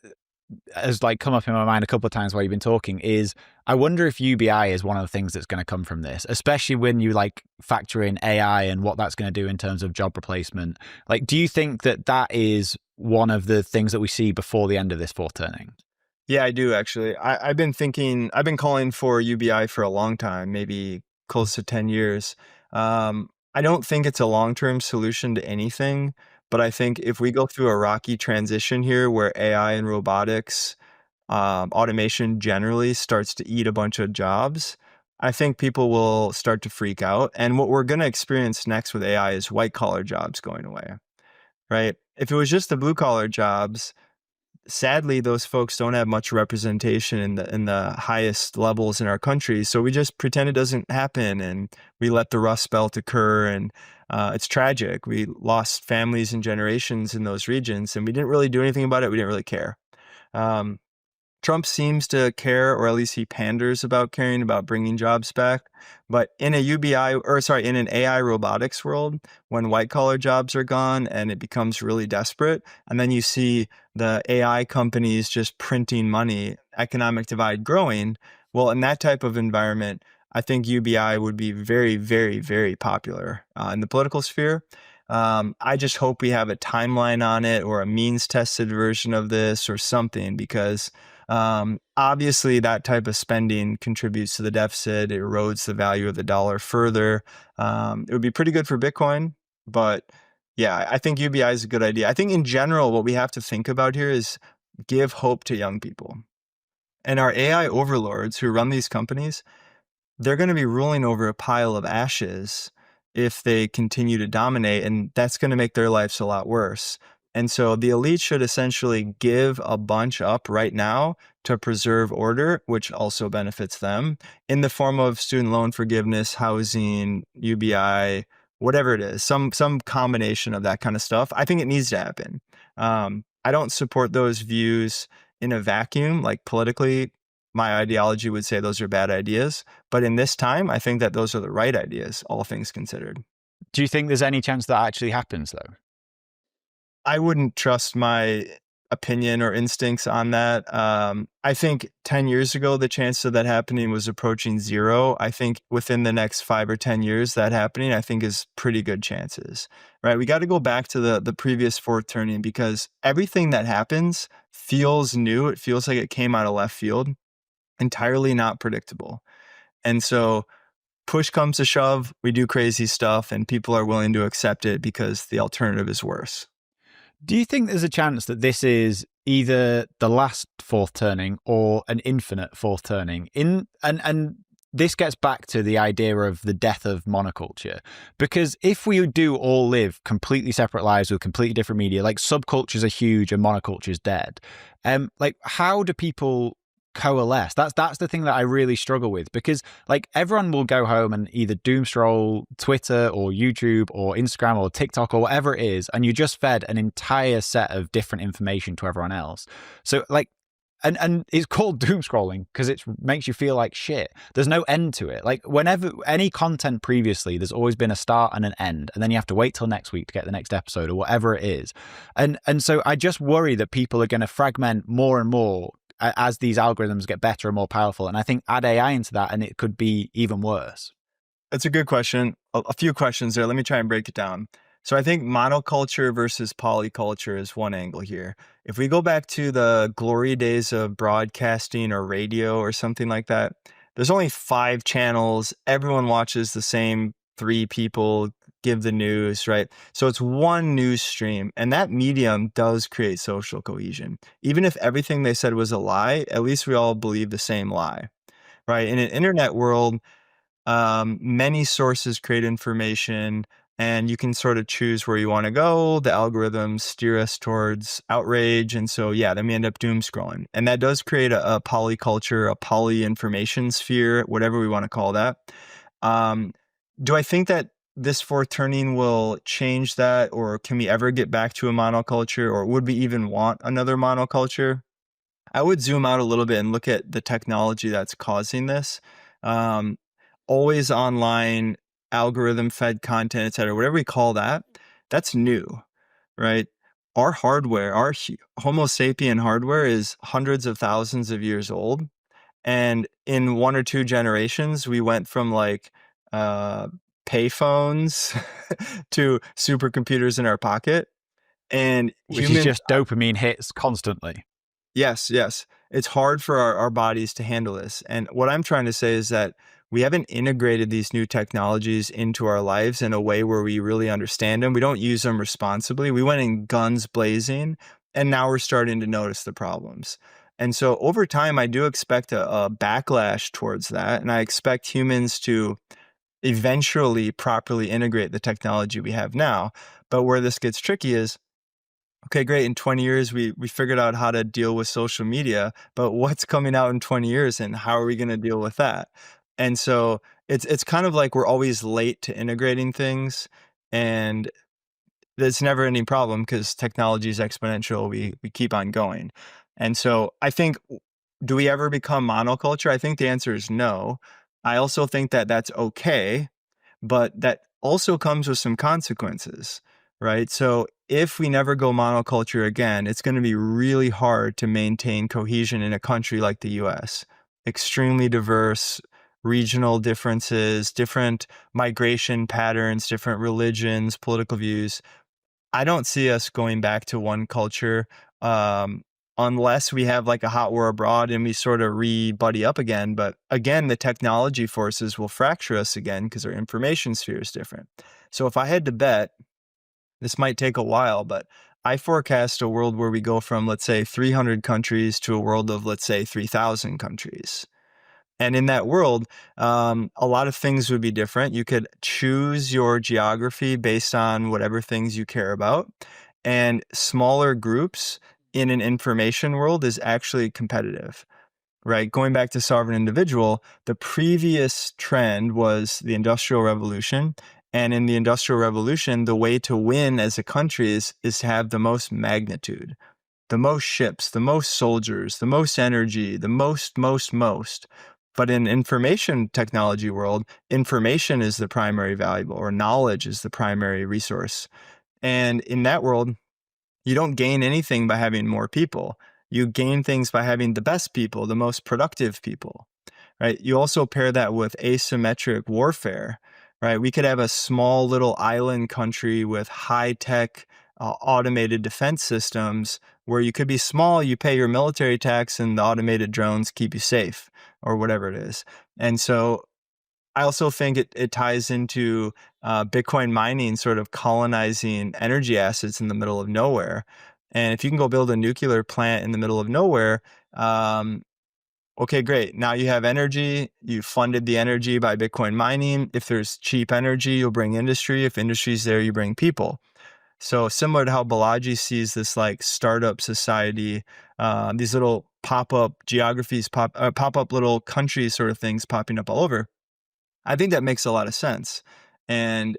has like come up in my mind a couple of times while you've been talking is I wonder if UBI is one of the things that's going to come from this, especially when you like factor in AI and what that's going to do in terms of job replacement. Like, do you think that that is one of the things that we see before the end of this fourth turning? Yeah, I do actually. I've been calling for UBI for a long time, maybe close to 10 years. I don't think it's a long-term solution to anything, but I think if we go through a rocky transition here where AI and robotics, automation generally starts to eat a bunch of jobs, I think people will start to freak out. And what we're going to experience next with AI is white-collar jobs going away, right? If it was just the blue-collar jobs, sadly, those folks don't have much representation in the highest levels in our country. So we just pretend it doesn't happen and we let the Rust Belt occur. And it's tragic. We lost families and generations in those regions and we didn't really do anything about it. We didn't really care. Trump seems to care, or at least he panders about caring about bringing jobs back. But in in an AI robotics world, when white collar jobs are gone and it becomes really desperate, and then you see the AI companies just printing money, economic divide growing, well, in that type of environment, I think UBI would be very, very, very popular in the political sphere. I just hope we have a timeline on it or a means tested version of this or something, because obviously that type of spending contributes to the deficit. It erodes the value of the dollar further. It would be pretty good for Bitcoin, but yeah, I think UBI is a good idea. I think in general, what we have to think about here is give hope to young people. And our AI overlords who run these companies, they're going to be ruling over a pile of ashes if they continue to dominate, and that's going to make their lives a lot worse. And so the elite should essentially give a bunch up right now to preserve order, which also benefits them in the form of student loan forgiveness, housing, UBI, whatever it is, some combination of that kind of stuff. I think it needs to happen. I don't support those views in a vacuum, like politically. My ideology would say those are bad ideas. But in this time, I think that those are the right ideas, all things considered. Do you think there's any chance that actually happens, though? I wouldn't trust my opinion or instincts on that. I think 10 years ago, the chance of that happening was approaching zero. I think within the next 5 or 10 years, that happening, I think is pretty good chances, right? We got to go back to the previous fourth turning, because everything that happens feels new. It feels like it came out of left field, entirely not predictable. And so push comes to shove, we do crazy stuff, and people are willing to accept it because the alternative is worse. Do you think there's a chance that this is either the last fourth turning or an infinite fourth turning? And this gets back to the idea of the death of monoculture, because if we do all live completely separate lives with completely different media, like subcultures are huge and monoculture is dead, like how do people coalesce? That's the thing that I really struggle with, because like everyone will go home and either doom scroll Twitter or YouTube or Instagram or TikTok or whatever it is, and you just fed an entire set of different information to everyone else. So like, and it's called doom scrolling because it makes you feel like shit. There's no end to it. Like whenever any content previously, there's always been a start and an end, and then you have to wait till next week to get the next episode or whatever it is. And so I just worry that people are going to fragment more and more as these algorithms get better and more powerful. And I think add AI into that and it could be even worse. That's a good question. A few questions there. Let me try and break it down. So I think monoculture versus polyculture is one angle here. If we go back to the glory days of broadcasting or radio or something like that, there's only 5 channels. Everyone watches the same 3 people give the news, right? So it's one news stream, and that medium does create social cohesion. Even if everything they said was a lie, at least we all believe the same lie, right? In an internet world, many sources create information, and you can sort of choose where you want to go. The algorithms steer us towards outrage. And so, yeah, then we end up doom scrolling. And that does create a polyculture, a poly information sphere, whatever we want to call that. Do I think that this fourth turning will change that, or can we ever get back to a monoculture, or would we even want another monoculture? I would zoom out a little bit and look at the technology that's causing this. Always online, algorithm fed content, et cetera, whatever we call that, that's new, right? Our hardware, our Homo sapien hardware is hundreds of thousands of years old. And in 1 or 2 generations, we went from like payphones to supercomputers in our pocket. And which is just dopamine hits constantly. Yes. It's hard for our bodies to handle this. And what I'm trying to say is that we haven't integrated these new technologies into our lives in a way where we really understand them. We don't use them responsibly. We went in guns blazing, and now we're starting to notice the problems. And so over time, I do expect a backlash towards that. And I expect humans to eventually properly integrate the technology we have now. But where this gets tricky is, okay, great. In 20 years, we figured out how to deal with social media, but what's coming out in 20 years and how are we going to deal with that? And so it's kind of like we're always late to integrating things, and there's never any problem because technology is exponential. We keep on going. And so I think, do we ever become monoculture? I think the answer is no. I also think that that's okay, but that also comes with some consequences, right? So if we never go monoculture again, it's going to be really hard to maintain cohesion in a country like the US. Extremely diverse, regional differences, different migration patterns, different religions, political views. I don't see us going back to one culture unless we have like a hot war abroad and we sort of re-buddy up again. But again, the technology forces will fracture us again because our information sphere is different. So if I had to bet, this might take a while, but I forecast a world where we go from, let's say, 300 countries to a world of, let's say, 3,000 countries. And in that world, a lot of things would be different. You could choose your geography based on whatever things you care about. And smaller groups in an information world is actually competitive, right? Going back to sovereign individual, the previous trend was the Industrial Revolution. And in the Industrial Revolution, the way to win as a country is to have the most magnitude, the most ships, the most soldiers, the most energy, the most. But in information technology world, information is the primary valuable, or knowledge is the primary resource. And in that world, you don't gain anything by having more people. You gain things by having the best people, the most productive people, right? You also pair that with asymmetric warfare, right? We could have a small little island country with high-tech automated defense systems where you could be small, you pay your military tax, and the automated drones keep you safe, or whatever it is. And so I also think it ties into Bitcoin mining sort of colonizing energy assets in the middle of nowhere. And if you can go build a nuclear plant in the middle of nowhere, okay, great. Now you have energy. You funded the energy by Bitcoin mining. If there's cheap energy, you'll bring industry. If industry's there, you bring people. So similar to how Balaji sees this like startup society, these little pop-up geographies, pop-up little countries sort of things popping up all over. I think that makes a lot of sense. And,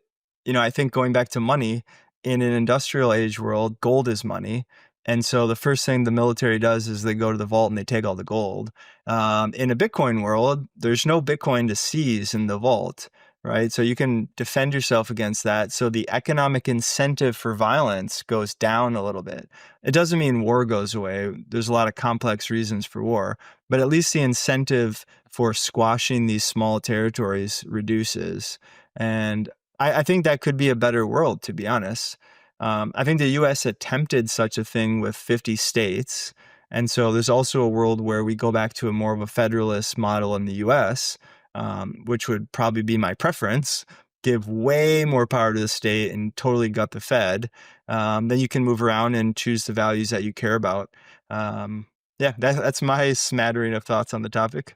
I think going back to money, in an industrial age world, gold is money. And so the first thing the military does is they go to the vault and they take all the gold. In a Bitcoin world, there's no Bitcoin to seize in the vault, right? So you can defend yourself against that. So the economic incentive for violence goes down a little bit. It doesn't mean war goes away. There's a lot of complex reasons for war, but at least the incentive for squashing these small territories reduces. And I think that could be a better world, to be honest. I think the US attempted such a thing with 50 states. And so there's also a world where we go back to a more of a federalist model in the US, which would probably be my preference. Give way more power to the state and totally gut the Fed. Then you can move around and choose the values that you care about. That's my smattering of thoughts on the topic.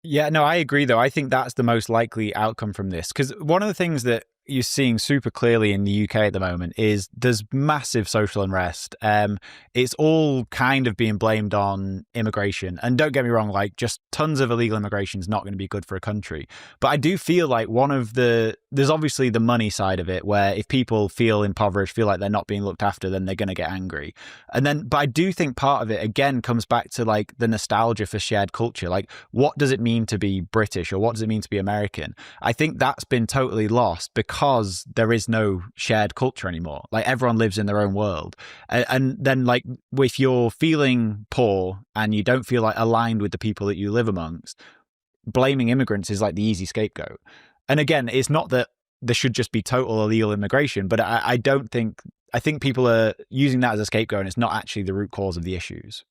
Yeah, no, I agree, though. I think that's the most likely outcome from this. Because one of the things that you're seeing super clearly in the UK at the moment is there's massive social unrest. It's all kind of being blamed on immigration. And don't get me wrong, like just tons of illegal immigration is not going to be good for a country. But I do feel like there's obviously the money side of it, where if people feel impoverished, feel like they're not being looked after, then they're going to get angry. But I do think part of it, again, comes back to like the nostalgia for shared culture. Like, what does it mean to be British, or what does it mean to be American? I think that's been totally lost because there is no shared culture anymore. Like, everyone lives in their own world. And then, like, if you're feeling poor and you don't feel like aligned with the people that you live amongst, blaming immigrants is like the easy scapegoat. And again, it's not that there should just be total illegal immigration, but I think people are using that as a scapegoat, and it's not actually the root cause of the issues.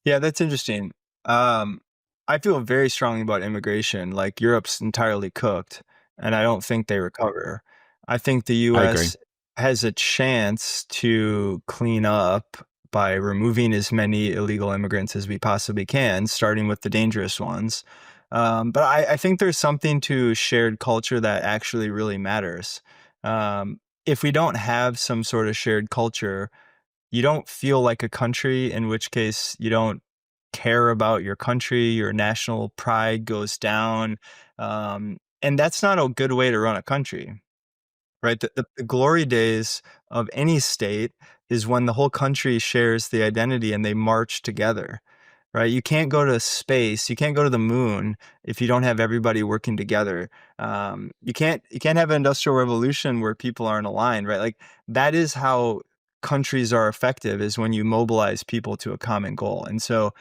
Yeah, that's interesting. I feel very strongly about immigration. Like, Europe's entirely cooked, and I don't think they recover. I think the I agree. US has a chance to clean up by removing as many illegal immigrants as we possibly can, starting with the dangerous ones. But I think there's something to shared culture that actually really matters. If we don't have some sort of shared culture, you don't feel like a country, in which case you don't care about your country, your national pride goes down. And that's not a good way to run a country, right? The glory days of any state is when the whole country shares the identity and they march together, right? You can't go to space, you can't go to the moon if you don't have everybody working together. You can't have an industrial revolution where people aren't aligned, right? Like, that is how countries are effective, is when you mobilize people to a common goal. And so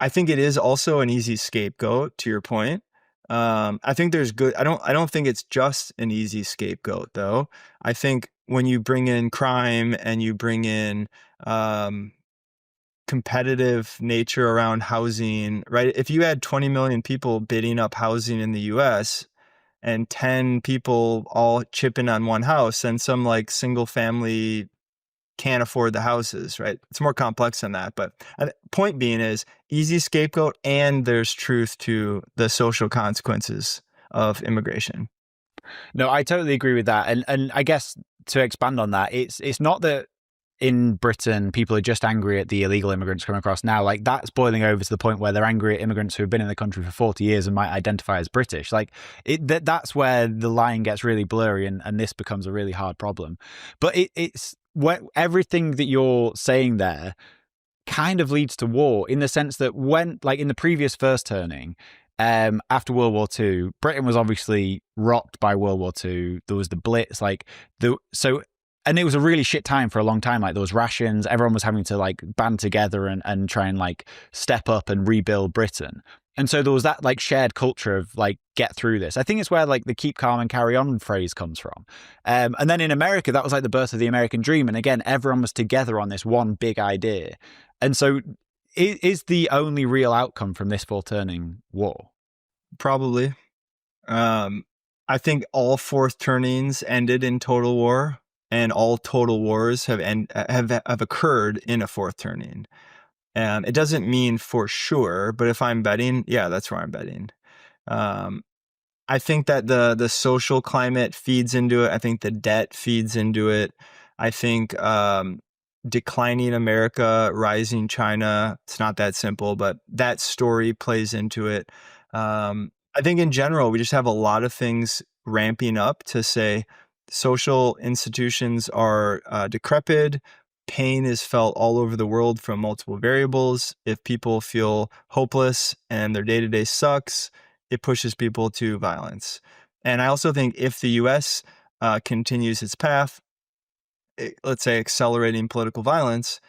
I think it is also an easy scapegoat, to your point. I think there's good. I don't think it's just an easy scapegoat, though. I think when you bring in crime and you bring in um, competitive nature around housing, right? If you had 20 million people bidding up housing in the U.S. and 10 people all chip in on one house, then some like single family can't afford the houses, right? It's more complex than that. But point being is easy scapegoat, and there's truth to the social consequences of immigration. No, I totally agree with that. And I guess to expand on that, it's not that in Britain people are just angry at the illegal immigrants coming across now. Like, that's boiling over to the point where they're angry at immigrants who have been in the country for 40 years and might identify as British. Like, that's where the line gets really blurry, and this becomes a really hard problem. But it's everything that you're saying there kind of leads to war, in the sense that when, like in the previous first turning, after World War II, Britain was obviously rocked by World War II. There was the Blitz, and it was a really shit time for a long time. Like, there was rations, everyone was having to like band together and try and like step up and rebuild Britain. And so there was that like shared culture of like, get through this. I think it's where like the keep calm and carry on phrase comes from. And then in America, that was like the birth of the American dream. And again, everyone was together on this one big idea. And so is the only real outcome from this full turning war? Probably. I think all fourth turnings ended in total war, and all total wars have occurred in a fourth turning. And it doesn't mean for sure, but if I'm betting, yeah, that's where I'm betting. Um, I think that the social climate feeds into it. I think the debt feeds into it. I think declining America, rising China. It's not that simple, but that story plays into it. I think in general, we just have a lot of things ramping up to say social institutions are decrepit. Pain is felt all over the world from multiple variables. If people feel hopeless and their day-to-day sucks, it pushes people to violence. And I also think if the U.S. Continues its path, let's say accelerating political violence,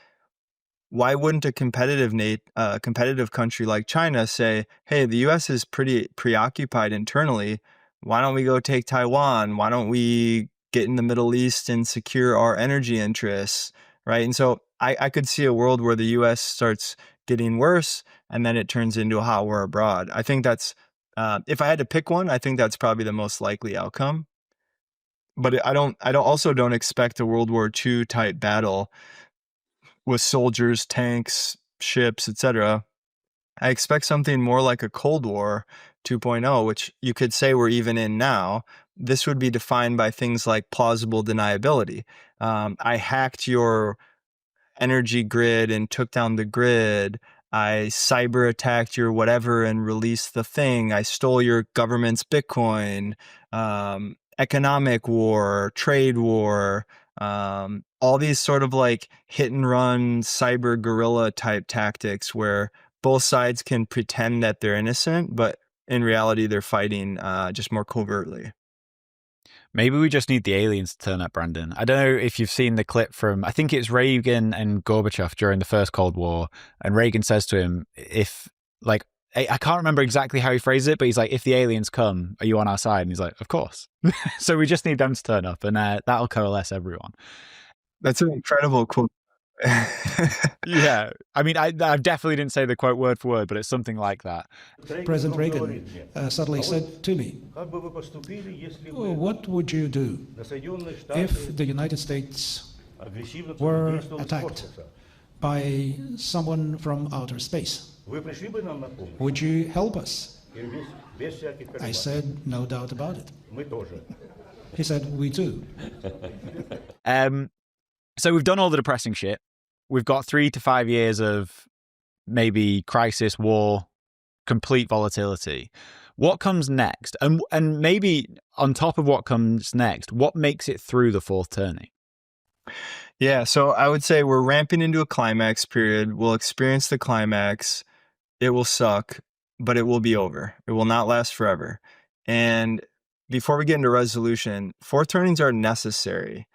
why wouldn't a competitive country like China say, hey, the U.S. is pretty preoccupied internally. Why don't we go take Taiwan? Why don't we get in the Middle East and secure our energy interests, right? And so I could see a world where the U.S. starts getting worse, and then it turns into a hot war abroad. I think that's, if I had to pick one, I think that's probably the most likely outcome. But I don't expect a World War II type battle with soldiers, tanks, ships, etc. I expect something more like a Cold War 2.0, which you could say we're even in now. This would be defined by things like plausible deniability. I hacked your energy grid and took down the grid. I cyber attacked your whatever and released the thing. I stole your government's Bitcoin. Economic war, trade war, all these sort of like hit and run cyber guerrilla type tactics where both sides can pretend that they're innocent, but in reality, they're fighting just more covertly. Maybe we just need the aliens to turn up, Brandon. I don't know if you've seen the clip from, I think it's Reagan and Gorbachev during the first Cold War. And Reagan says to him, if like, I can't remember exactly how he phrased it, but he's like, if the aliens come, are you on our side? And he's like, of course. So we just need them to turn up, and that'll coalesce everyone. That's an incredible quote. Yeah. I mean, I definitely didn't say the quote word for word, but it's something like that. President Reagan suddenly said to me, "Oh, what would you do if the United States were attacked by someone from outer space? Would you help us?" I said, "No doubt about it." He said, "We too." So we've done all the depressing shit. We've got 3 to 5 years of maybe crisis, war, complete volatility. What comes next? And maybe on top of what comes next, what makes it through the fourth turning? Yeah, so I would say we're ramping into a climax period. We'll experience the climax. It will suck, but it will be over. It will not last forever. And before we get into resolution, fourth turnings are necessary.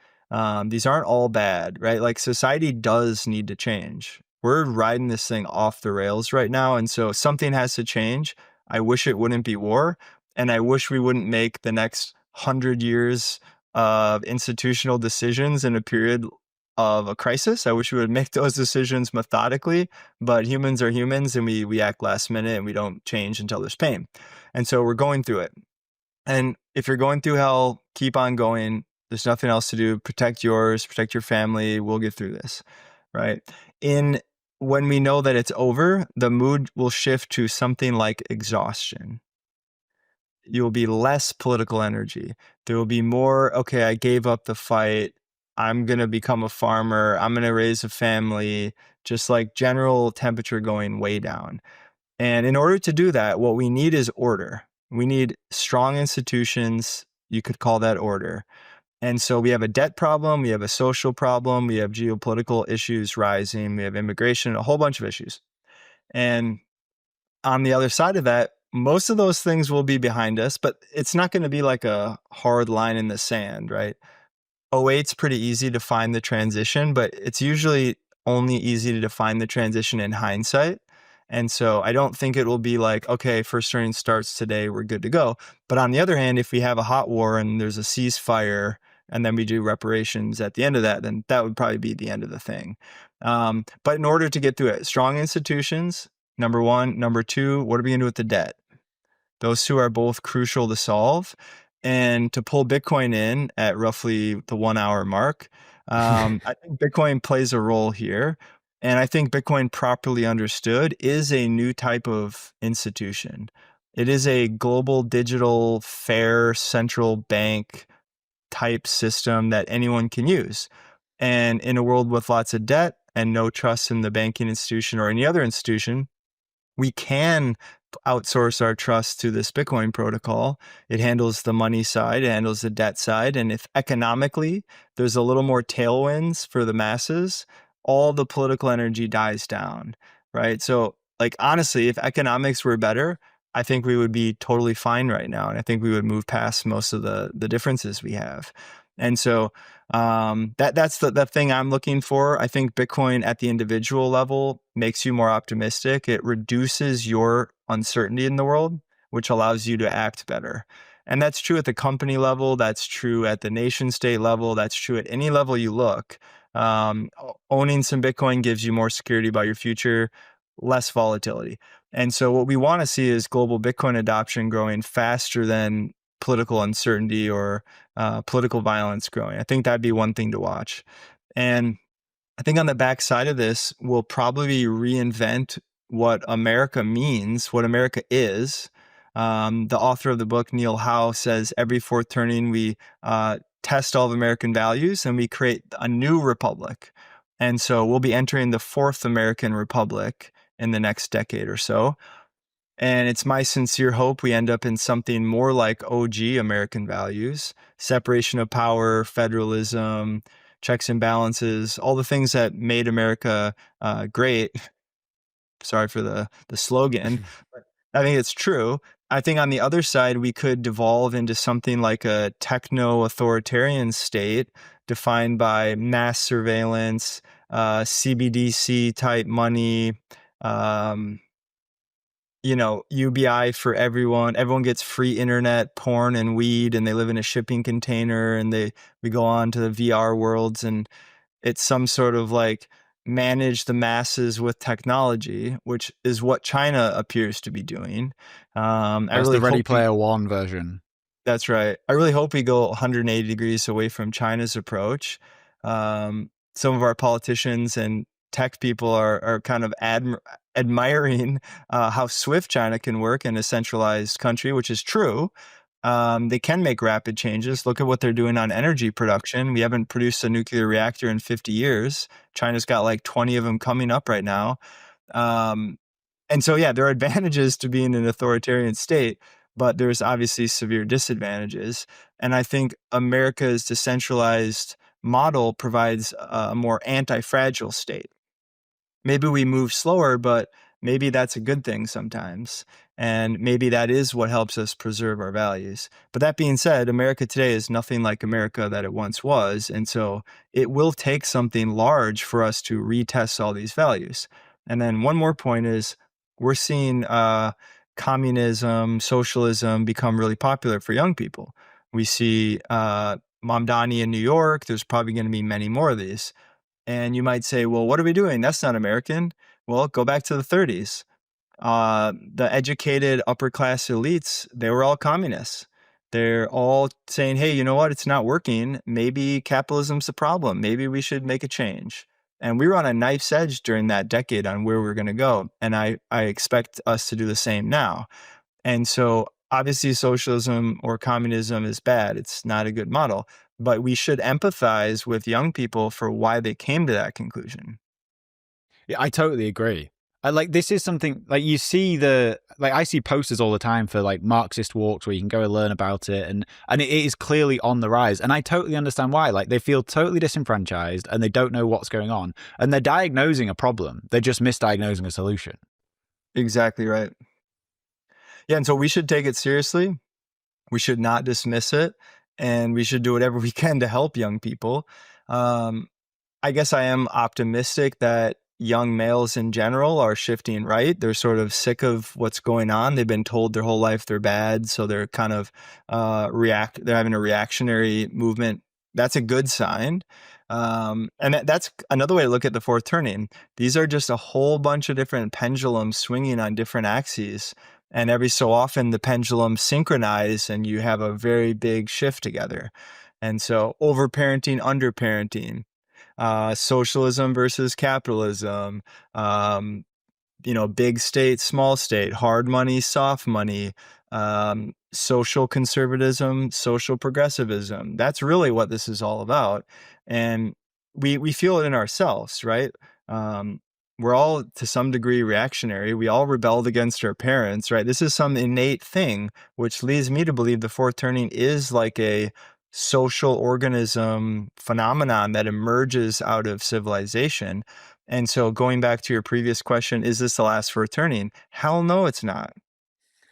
These aren't all bad, right? Like society does need to change. we're riding this thing off the rails right now. And so something has to change. I wish it wouldn't be war. And I wish we wouldn't make the next 100 years of institutional decisions in a period of a crisis. I wish we would make those decisions methodically, but humans are humans, and we act last minute, and we don't change until there's pain. And so we're going through it. And if you're going through hell, keep on going. There's nothing else to do. Protect yours, protect your family. We'll get through this, right? When we know that it's over, the mood will shift to something like exhaustion. You'll be less political energy. There will be more, okay, I gave up the fight. I'm going to become a farmer. I'm going to raise a family, just like general temperature going way down. And in order to do that, what we need is order. We need strong institutions. You could call that order. And so we have a debt problem. We have a social problem. We have geopolitical issues rising. We have immigration, a whole bunch of issues. And on the other side of that, most of those things will be behind us, but it's not going to be like a hard line in the sand, right? 08's pretty easy to find the transition, but it's usually only easy to define the transition in hindsight. And so I don't think it will be like, okay, first turning starts today, we're good to go. But on the other hand, if we have a hot war and there's a ceasefire and then we do reparations at the end of that, then that would probably be the end of the thing. But in order to get through it, strong institutions, number one. Number two, what are we going to do with the debt? Those two are both crucial to solve. And to pull Bitcoin in at roughly the 1 hour mark, I think Bitcoin plays a role here. And I think Bitcoin, properly understood, is a new type of institution. It is a global, digital, fair, central bank type system that anyone can use. And in a world with lots of debt and no trust in the banking institution or any other institution, we can outsource our trust to this Bitcoin protocol. It handles the money side, it handles the debt side. And if economically there's a little more tailwinds for the masses, all the political energy dies down, right? So like, honestly, if economics were better, I think we would be totally fine right now. And I think we would move past most of the differences we have. And so that's the thing I'm looking for. I think Bitcoin at the individual level makes you more optimistic. It reduces your uncertainty in the world, which allows you to act better. And that's true at the company level. That's true at the nation state level. That's true at any level you look. Owning some Bitcoin gives you more security about your future, less volatility. And so what we want to see is global Bitcoin adoption growing faster than political uncertainty or political violence growing. I think that'd be one thing to watch. And I think on the backside of this, we'll probably reinvent what America means, what America is. The author of the book, Neil Howe, says every fourth turning we test all of American values and we create a new republic. And so we'll be entering the fourth American republic in the next decade or so. And it's my sincere hope we end up in something more like OG American values: separation of power, federalism, checks and balances, all the things that made America great. Sorry for the slogan, but I think it's true. I think on the other side, we could devolve into something like a techno-authoritarian state defined by mass surveillance, CBDC type money, UBI for everyone. Everyone gets free internet, porn, and weed, and they live in a shipping container, and we go on to the VR worlds, and it's some sort of like manage the masses with technology, which is what China appears to be doing. That's the Ready Player One version. That's right. I really hope we go 180 degrees away from China's approach. Some of our politicians and tech people are kind of admiring how swift China can work in a centralized country, which is true. They can make rapid changes. Look at what they're doing on energy production. We haven't produced a nuclear reactor in 50 years. China's got like 20 of them coming up right now. And so, yeah, there are advantages to being an authoritarian state, but there's obviously severe disadvantages. And I think America's decentralized model provides a more anti-fragile state. Maybe we move slower, but maybe that's a good thing sometimes. And maybe that is what helps us preserve our values. But that being said, America today is nothing like America that it once was. And so it will take something large for us to retest all these values. And then one more point is we're seeing communism, socialism become really popular for young people. We see Mamdani in New York. There's probably going to be many more of these. And you might say, well, what are we doing? That's not American. Well, go back to the 30s. The educated upper class elites, they were all communists. They're all saying, hey, you know what? It's not working. Maybe capitalism's the problem. Maybe we should make a change. And we were on a knife's edge during that decade on where we're going to go. And I expect us to do the same now. And so obviously socialism or communism is bad. It's not a good model. But we should empathize with young people for why they came to that conclusion. Yeah, I totally agree. Like, this is something, like, you see I see posters all the time for like Marxist walks where you can go and learn about it, and it is clearly on the rise. And I totally understand why. Like, they feel totally disenfranchised and they don't know what's going on, and they're diagnosing a problem. They're just misdiagnosing a solution. Exactly right. Yeah, and so we should take it seriously. We should not dismiss it, and we should do whatever we can to help young people. I guess I am optimistic that young males in general are shifting right. They're sort of sick of what's going on. They've been told their whole life they're bad, so they're kind of they're having a reactionary movement. That's a good sign. And that's another way to look at the fourth turning. These are just a whole bunch of different pendulums swinging on different axes. And every so often the pendulums synchronize and you have a very big shift together. And so overparenting, underparenting, socialism versus capitalism, big state, small state, hard money, soft money, social conservatism, social progressivism. That's really what this is all about. And we feel it in ourselves, right? We're all to some degree reactionary. We all rebelled against our parents, right? This is some innate thing, which leads me to believe the fourth turning is like a social organism phenomenon that emerges out of civilization. And so going back to your previous question, is this the last fourth turning? Hell no, it's not.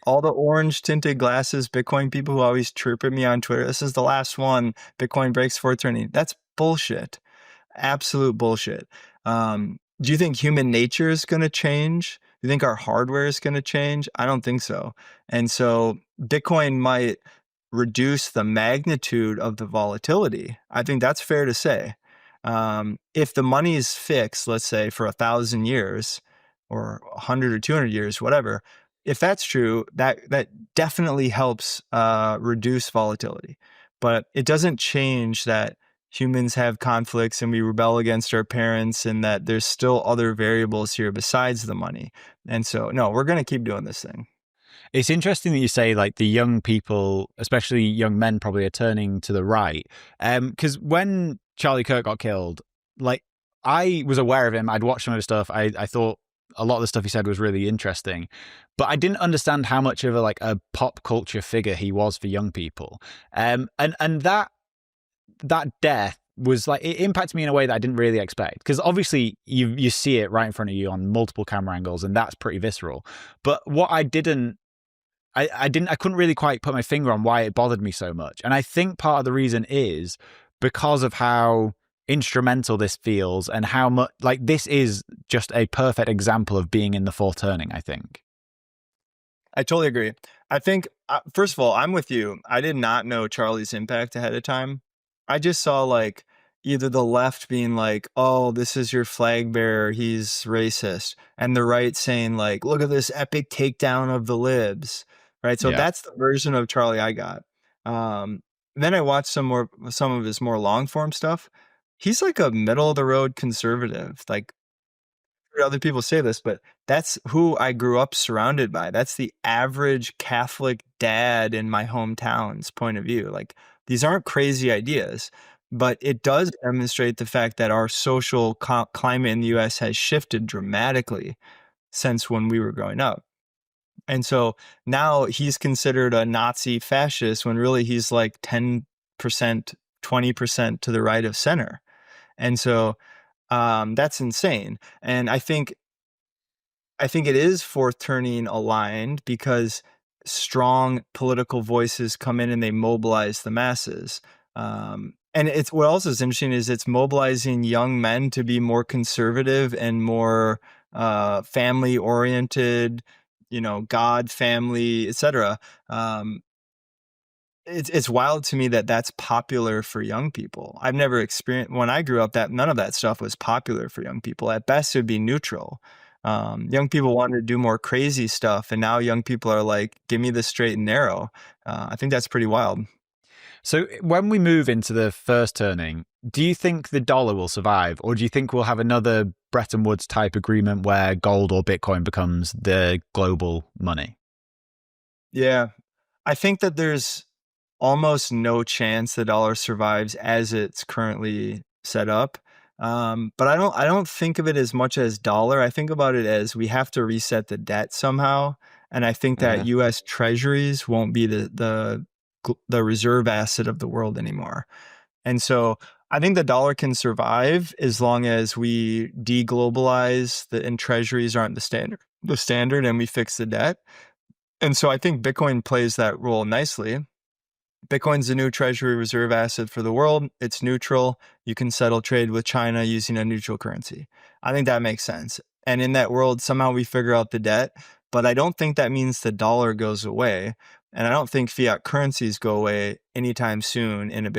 All the orange tinted glasses Bitcoin people who always chirp at me on Twitter, this is the last one, Bitcoin breaks fourth turning. That's bullshit. Absolute bullshit. Do you think human nature is going to change? Do you think our hardware is going to change? I don't think so. And so Bitcoin might reduce the magnitude of the volatility. I think that's fair to say. If the money is fixed, let's say for 1,000 years or 100 or 200 years, whatever, if that's true, that definitely helps reduce volatility. But it doesn't change that humans have conflicts and we rebel against our parents and that there's still other variables here besides the money. And so, no, we're going to keep doing this thing. It's interesting that you say like the young people, especially young men, probably are turning to the right. Because when Charlie Kirk got killed, like, I was aware of him. I'd watched some of his stuff. I thought a lot of the stuff he said was really interesting, but I didn't understand how much of a pop culture figure he was for young people. And that death was like, it impacted me in a way that I didn't really expect, because obviously you see it right in front of you on multiple camera angles, and that's pretty visceral. But what I couldn't really quite put my finger on why it bothered me so much. And I think part of the reason is because of how instrumental this feels and how much, like, this is just a perfect example of being in the fourth turning, I think. I totally agree. I think, first of all, I'm with you. I did not know Charlie's impact ahead of time. I just saw like either the left being like, oh, this is your flag bearer, he's racist, and the right saying like, look at this epic takedown of the libs, right? So that's the version of Charlie I got. Then I watched some of his more long form stuff. He's like a middle of the road conservative. Like, other people say this, but that's who I grew up surrounded by. That's the average Catholic dad in my hometown's point of view. Like, these aren't crazy ideas, but it does demonstrate the fact that our social climate in the US has shifted dramatically since when we were growing up. And so now he's considered a Nazi fascist when really he's like 10%, 20% to the right of center. And so that's insane. And I think I think it is fourth turning aligned because strong political voices come in and they mobilize the masses. And it's what else is interesting is it's mobilizing young men to be more conservative and more family oriented, God, family, etc. Um, it's wild to me that that's popular for young people. I've never experienced when I grew up that none of that stuff was popular for young people. At best, it would be neutral. Young people wanted to do more crazy stuff, and now young people are like, "Give me the straight and narrow." I think that's pretty wild. So when we move into the first turning, do you think the dollar will survive, or do you think we'll have another Bretton Woods type agreement where gold or Bitcoin becomes the global money? Yeah, I think that there's almost no chance the dollar survives as it's currently set up. But I don't think of it as much as dollar. I think about it as we have to reset the debt somehow. And I think that US treasuries won't be the reserve asset of the world anymore. And so I think the dollar can survive as long as we deglobalize and treasuries aren't the standard and we fix the debt. And so I think Bitcoin plays that role nicely. Bitcoin's the new treasury reserve asset for the world. It's neutral. You can settle trade with China using a neutral currency. I think that makes sense. And in that world, somehow we figure out the debt, but I don't think that means the dollar goes away. And I don't think fiat currencies go away anytime soon in a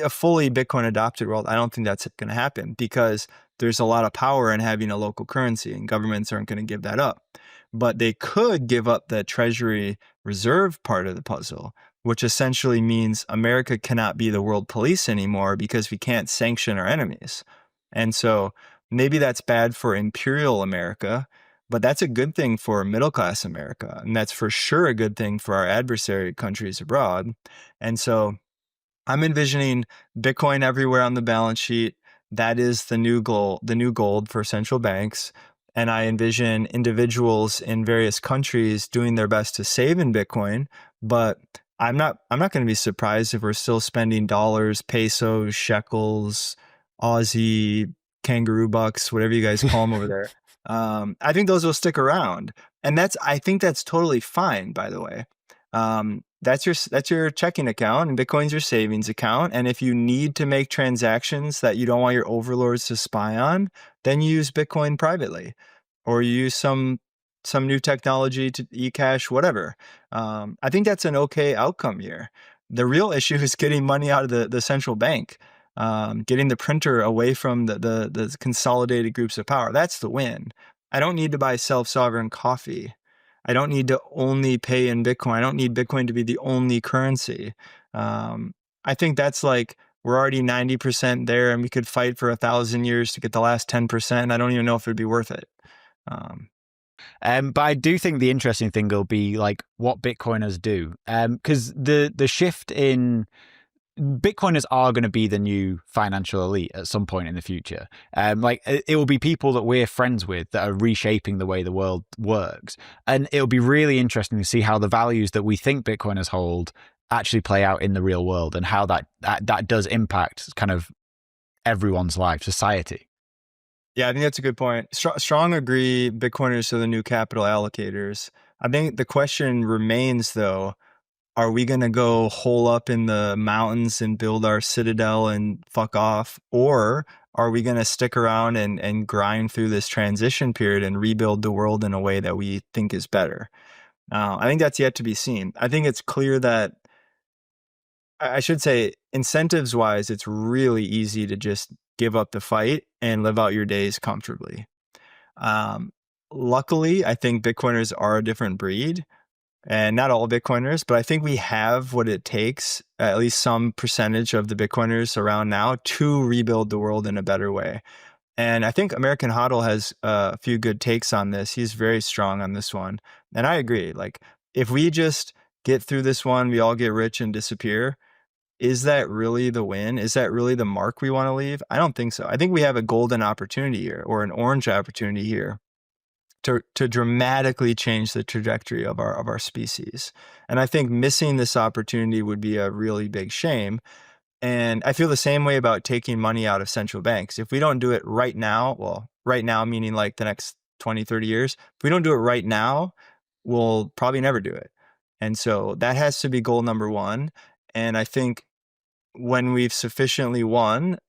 fully Bitcoin adopted world. I don't think that's going to happen because there's a lot of power in having a local currency and governments aren't going to give that up. But they could give up the treasury reserve part of the puzzle, which essentially means America cannot be the world police anymore because we can't sanction our enemies. And so maybe that's bad for imperial America, but that's a good thing for middle class America. And that's for sure a good thing for our adversary countries abroad. And so I'm envisioning Bitcoin everywhere on the balance sheet. That is the new gold for central banks. And I envision individuals in various countries doing their best to save in Bitcoin, but I'm not going to be surprised if we're still spending dollars, pesos, shekels, Aussie, kangaroo bucks, whatever you guys call them over there. I think those will stick around, and I think that's totally fine. By the way, that's your checking account, and Bitcoin's your savings account. And if you need to make transactions that you don't want your overlords to spy on, then you use Bitcoin privately, or you use some new technology to eCash, whatever. I think that's an okay outcome here. The real issue is getting money out of the central bank, getting the printer away from the consolidated groups of power. That's the win. I don't need to buy self-sovereign coffee. I don't need to only pay in Bitcoin. I don't need Bitcoin to be the only currency. I think that's like we're already 90% there, and we could fight for 1,000 years to get the last 10%. I don't even know if it'd be worth it. But I do think the interesting thing will be like what Bitcoiners do, because the shift in Bitcoiners are going to be the new financial elite at some point in the future. Like it will be people that we're friends with that are reshaping the way the world works, and it'll be really interesting to see how the values that we think Bitcoiners hold actually play out in the real world, and how that does impact kind of everyone's life, society. Yeah, I think that's a good point. Strong agree. Bitcoiners are the new capital allocators. I think the question remains, though, are we going to go hole up in the mountains and build our citadel and fuck off? Or are we going to stick around and grind through this transition period and rebuild the world in a way that we think is better? I think that's yet to be seen. I think it's clear that, I should say, incentives-wise, it's really easy to just give up the fight and live out your days comfortably. Luckily, I think Bitcoiners are a different breed, and not all Bitcoiners, but I think we have what it takes, at least some percentage of the Bitcoiners around now, to rebuild the world in a better way. And I think American Hodl has a few good takes on this. He's very strong on this one. And I agree. Like, if we just get through this one, we all get rich and disappear, is that really the win? Is that really the mark we want to leave? I don't think so. I think we have a golden opportunity here, or an orange opportunity here, to dramatically change the trajectory of our species. And I think missing this opportunity would be a really big shame. And I feel the same way about taking money out of central banks. If we don't do it right now, well, right now meaning like the next 20, 30 years. If we don't do it right now, we'll probably never do it. And so that has to be goal number one. And I think when we've sufficiently won,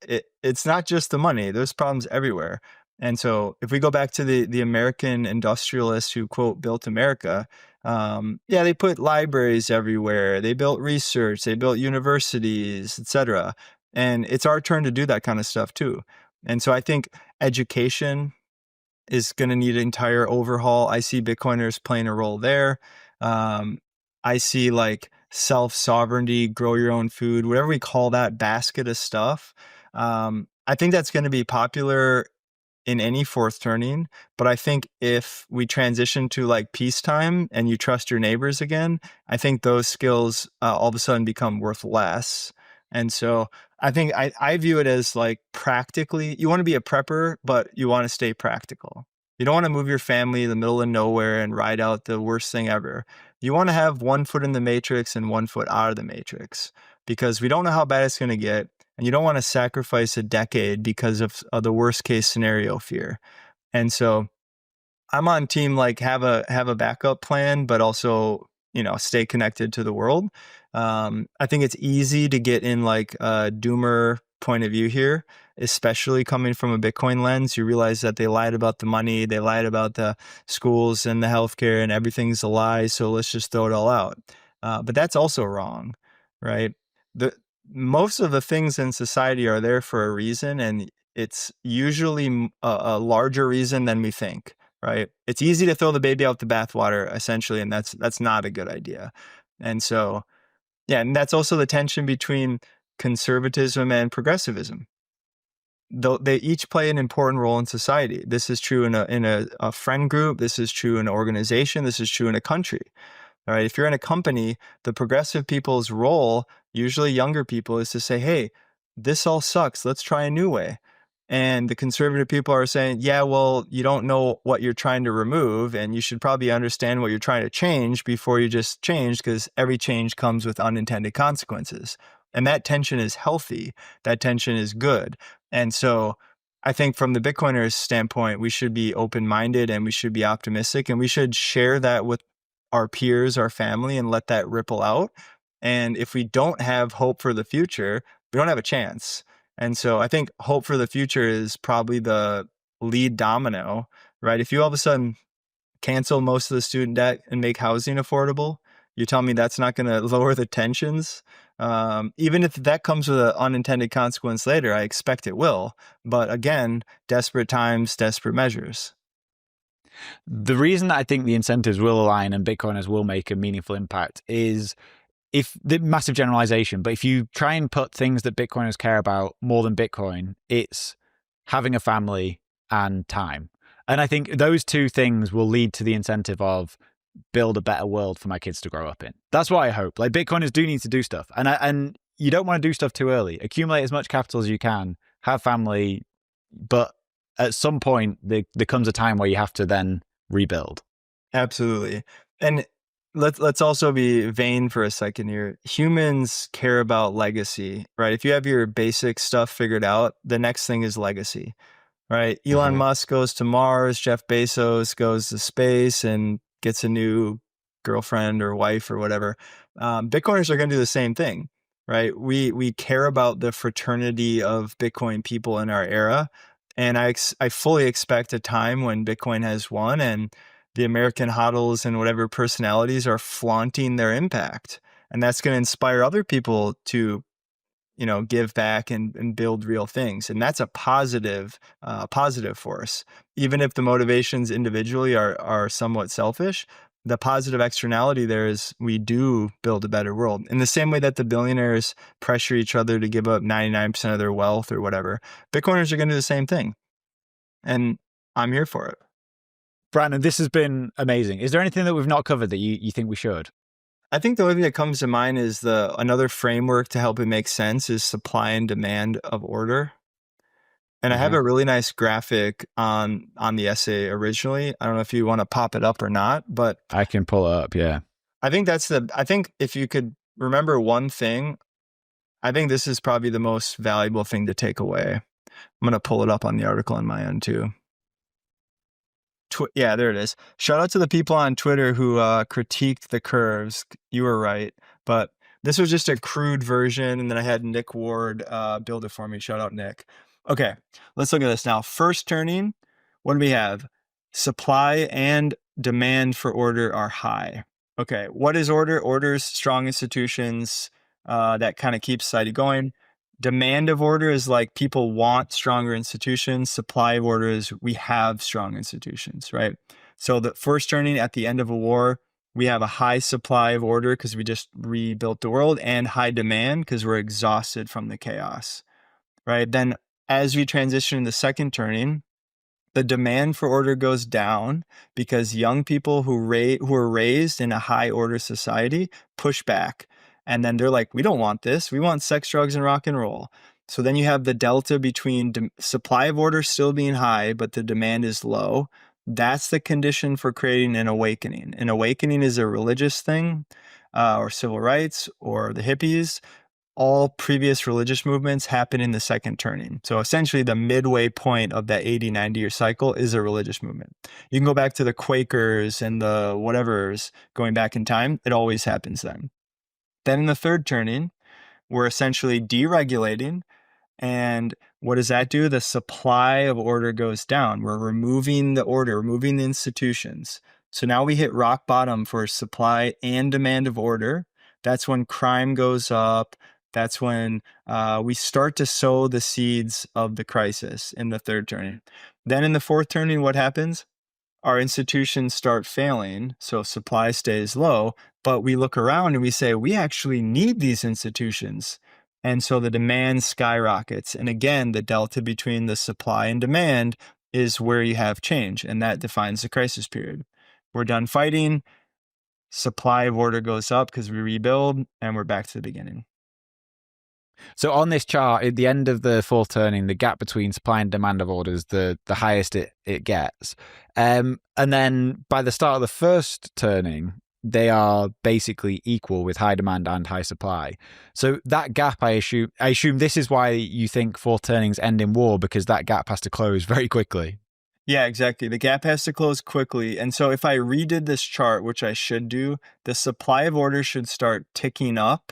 it's not just the money. There's problems everywhere. And so if we go back to the American industrialists who, quote, built America, they put libraries everywhere. They built research. They built universities, etc. And it's our turn to do that kind of stuff too. And so I think education is going to need an entire overhaul. I see Bitcoiners playing a role there. I see like self-sovereignty, grow your own food, whatever we call that basket of stuff. I think that's going to be popular in any fourth turning. But I think if we transition to like peacetime and you trust your neighbors again, I think those skills all of a sudden become worth less. And so I think I view it as like practically, you want to be a prepper, but you want to stay practical. You don't want to move your family in the middle of nowhere and ride out the worst thing ever. You want to have 1 foot in the matrix and 1 foot out of the matrix, because we don't know how bad it's going to get. And you don't want to sacrifice a decade because of the worst case scenario fear. And so I'm on team like have a backup plan, but also, stay connected to the world. I think it's easy to get in like a doomer point of view here, especially coming from a Bitcoin lens. You realize that they lied about the money, they lied about the schools and the healthcare, and everything's a lie. So let's just throw it all out. But that's also wrong, right? Most of the things in society are there for a reason, and it's usually a larger reason than we think, right? It's easy to throw the baby out the bathwater, essentially, and that's not a good idea. And so, and that's also the tension between conservatism and progressivism. Though they each play an important role in society. This is true in a friend group. This is true in an organization. This is true in a country. All right. If you're in a company, the progressive people's role, usually younger people, is to say, hey, this all sucks. Let's try a new way. And the conservative people are saying, yeah, well, you don't know what you're trying to remove, and you should probably understand what you're trying to change before you just change, because every change comes with unintended consequences. And that tension is healthy. That tension is good. And so I think from the Bitcoiners' standpoint, we should be open-minded and we should be optimistic, and we should share that with our peers, our family, and let that ripple out. And if we don't have hope for the future, we don't have a chance. And so I think hope for the future is probably the lead domino, right? If you all of a sudden cancel most of the student debt and make housing affordable, you tell me that's not going to lower the tensions. Even if that comes with an unintended consequence later, I expect it will. But again, desperate times, desperate measures. The reason that I think the incentives will align and Bitcoiners will make a meaningful impact is if the massive generalization, but if you try and put things that Bitcoiners care about more than Bitcoin, it's having a family and time. And I think those two things will lead to the incentive of build a better world for my kids to grow up in. That's what I hope. Like, Bitcoiners do need to do stuff, and you don't want to do stuff too early. Accumulate as much capital as you can, have family, but at some point there comes a time where you have to then rebuild. Absolutely. And let's also be vain for a second here. Humans care about legacy, right? If you have your basic stuff figured out, the next thing is legacy, right? Elon Musk goes to Mars, Jeff Bezos goes to space and gets a new girlfriend or wife or whatever. Bitcoiners are going to do the same thing, right? We care about the fraternity of Bitcoin people in our era. And I fully expect a time when Bitcoin has won and the American hodls and whatever personalities are flaunting their impact. And that's going to inspire other people to, give back and build real things. And that's a positive force. Even if the motivations individually are somewhat selfish, the positive externality there is we do build a better world. In the same way that the billionaires pressure each other to give up 99% of their wealth or whatever, Bitcoiners are going to do the same thing. And I'm here for it. Brandon, this has been amazing. Is there anything that we've not covered that you think we should? I think the only thing that comes to mind is another framework to help it make sense is supply and demand of order. And I have a really nice graphic on the essay originally. I don't know if you want to pop it up or not, but I can pull it up. Yeah. I think if you could remember one thing, I think this is probably the most valuable thing to take away. I'm going to pull it up on the article on my end too. Yeah, there it is. Shout out to the people on Twitter who critiqued the curves. You were right, but this was just a crude version, and then I had Nick Ward build it for me. Shout out, Nick. Okay, let's look at this now. First turning, what do we have? Supply and demand for order are high. Okay, what is order? Order is strong institutions that kind of keeps society going. Demand of order is like people want stronger institutions. Supply of order is we have strong institutions, right? So the first turning at the end of a war, we have a high supply of order because we just rebuilt the world, and high demand because we're exhausted from the chaos, right? Then as we transition to the second turning, the demand for order goes down because young people who are raised in a high order society push back. And then they're like, we don't want this. We want sex, drugs, and rock and roll. So then you have the delta between supply of order still being high, but the demand is low. That's the condition for creating an awakening. An awakening is a religious thing, or civil rights, or the hippies. All previous religious movements happen in the second turning. So essentially the midway point of that 80, 90-year cycle is a religious movement. You can go back to the Quakers and the whatevers going back in time. It always happens then. Then in the third turning, we're essentially deregulating. And what does that do? The supply of order goes down. We're removing the order, removing the institutions. So now we hit rock bottom for supply and demand of order. That's when crime goes up. That's when we start to sow the seeds of the crisis in the third turning. Then in the fourth turning, what happens? Our institutions start failing, so supply stays low, but we look around and we say, we actually need these institutions. And so the demand skyrockets. And again, the delta between the supply and demand is where you have change, and that defines the crisis period. We're done fighting, supply of order goes up because we rebuild, and we're back to the beginning. So on this chart, at the end of the fourth turning, the gap between supply and demand of orders, the highest it gets. And then by the start of the first turning, they are basically equal with high demand and high supply. So that gap, I assume this is why you think fourth turnings end in war, because that gap has to close very quickly. Yeah, exactly. The gap has to close quickly. And so if I redid this chart, which I should do, the supply of order should start ticking up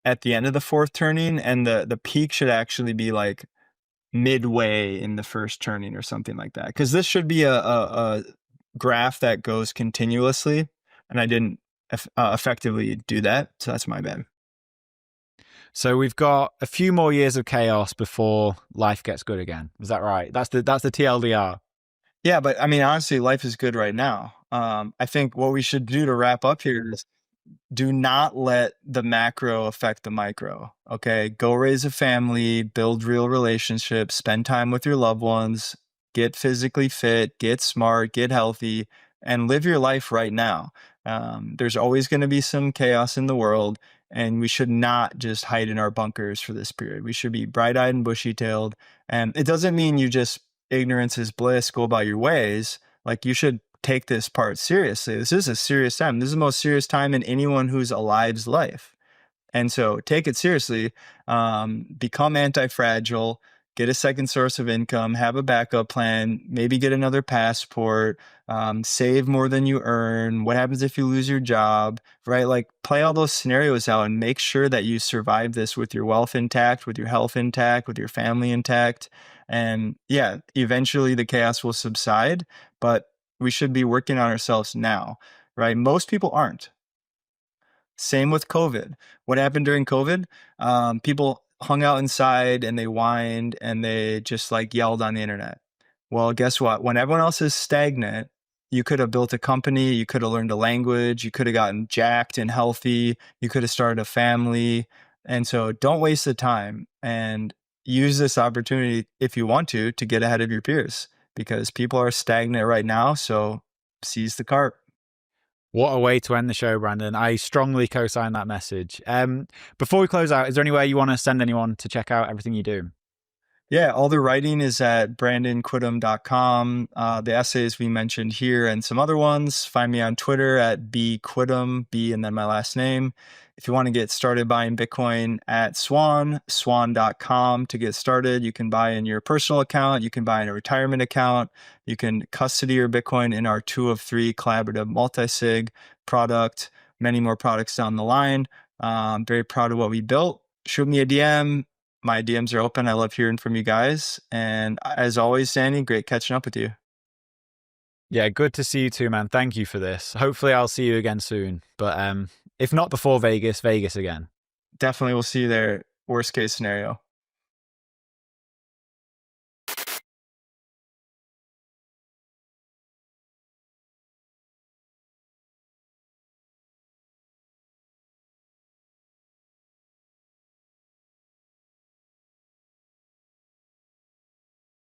at the end of the fourth turning, and the peak should actually be like midway in the first turning or something like that. Because this should be a graph that goes continuously, and I didn't effectively do that, so that's my bad. So we've got a few more years of chaos before life gets good again. Is that right? That's the TLDR. Yeah, but I mean, honestly, life is good right now. I think what we should do to wrap up here is do not let the macro affect the micro. Okay. Go raise a family, build real relationships, spend time with your loved ones, get physically fit, get smart, get healthy, and live your life right now. There's always going to be some chaos in the world, and we should not just hide in our bunkers for this period. We should be bright-eyed and bushy-tailed. And it doesn't mean you just ignorance is bliss, go about your ways. Like, you should take this part seriously. This is a serious time. This is the most serious time in anyone who's alive's life. And so take it seriously, become anti-fragile, get a second source of income, have a backup plan, maybe get another passport, save more than you earn. What happens if you lose your job, right? Like, play all those scenarios out and make sure that you survive this with your wealth intact, with your health intact, with your family intact. And yeah, eventually the chaos will subside, but we should be working on ourselves now, right? Most people aren't. Same with COVID. What happened during COVID? People hung out inside and they whined and they just like yelled on the internet. Well, guess what? When everyone else is stagnant, you could have built a company, you could have learned a language, you could have gotten jacked and healthy, you could have started a family. And so don't waste the time and use this opportunity, if you want to get ahead of your peers, because people are stagnant right now. So seize the cart. What a way to end the show, Brandon. I strongly co-sign that message. Before we close out, is there any way you want to send anyone to check out everything you do? Yeah, all the writing is at brandonquittem.com. The essays we mentioned here and some other ones, find me on Twitter at bquittem, B and then my last name. If you want to get started buying Bitcoin at Swan, swan.com to get started. You can buy in your personal account. You can buy in a retirement account. You can custody your Bitcoin in our 2 of 3 collaborative multi-sig product. Many more products down the line. I'm very proud of what we built. Shoot me a DM. My DMs are open. I love hearing from you guys. And as always, Danny, great catching up with you. Yeah, good to see you too, man. Thank you for this. Hopefully I'll see you again soon. But if not before Vegas, Vegas again. Definitely we'll see you there. Worst case scenario.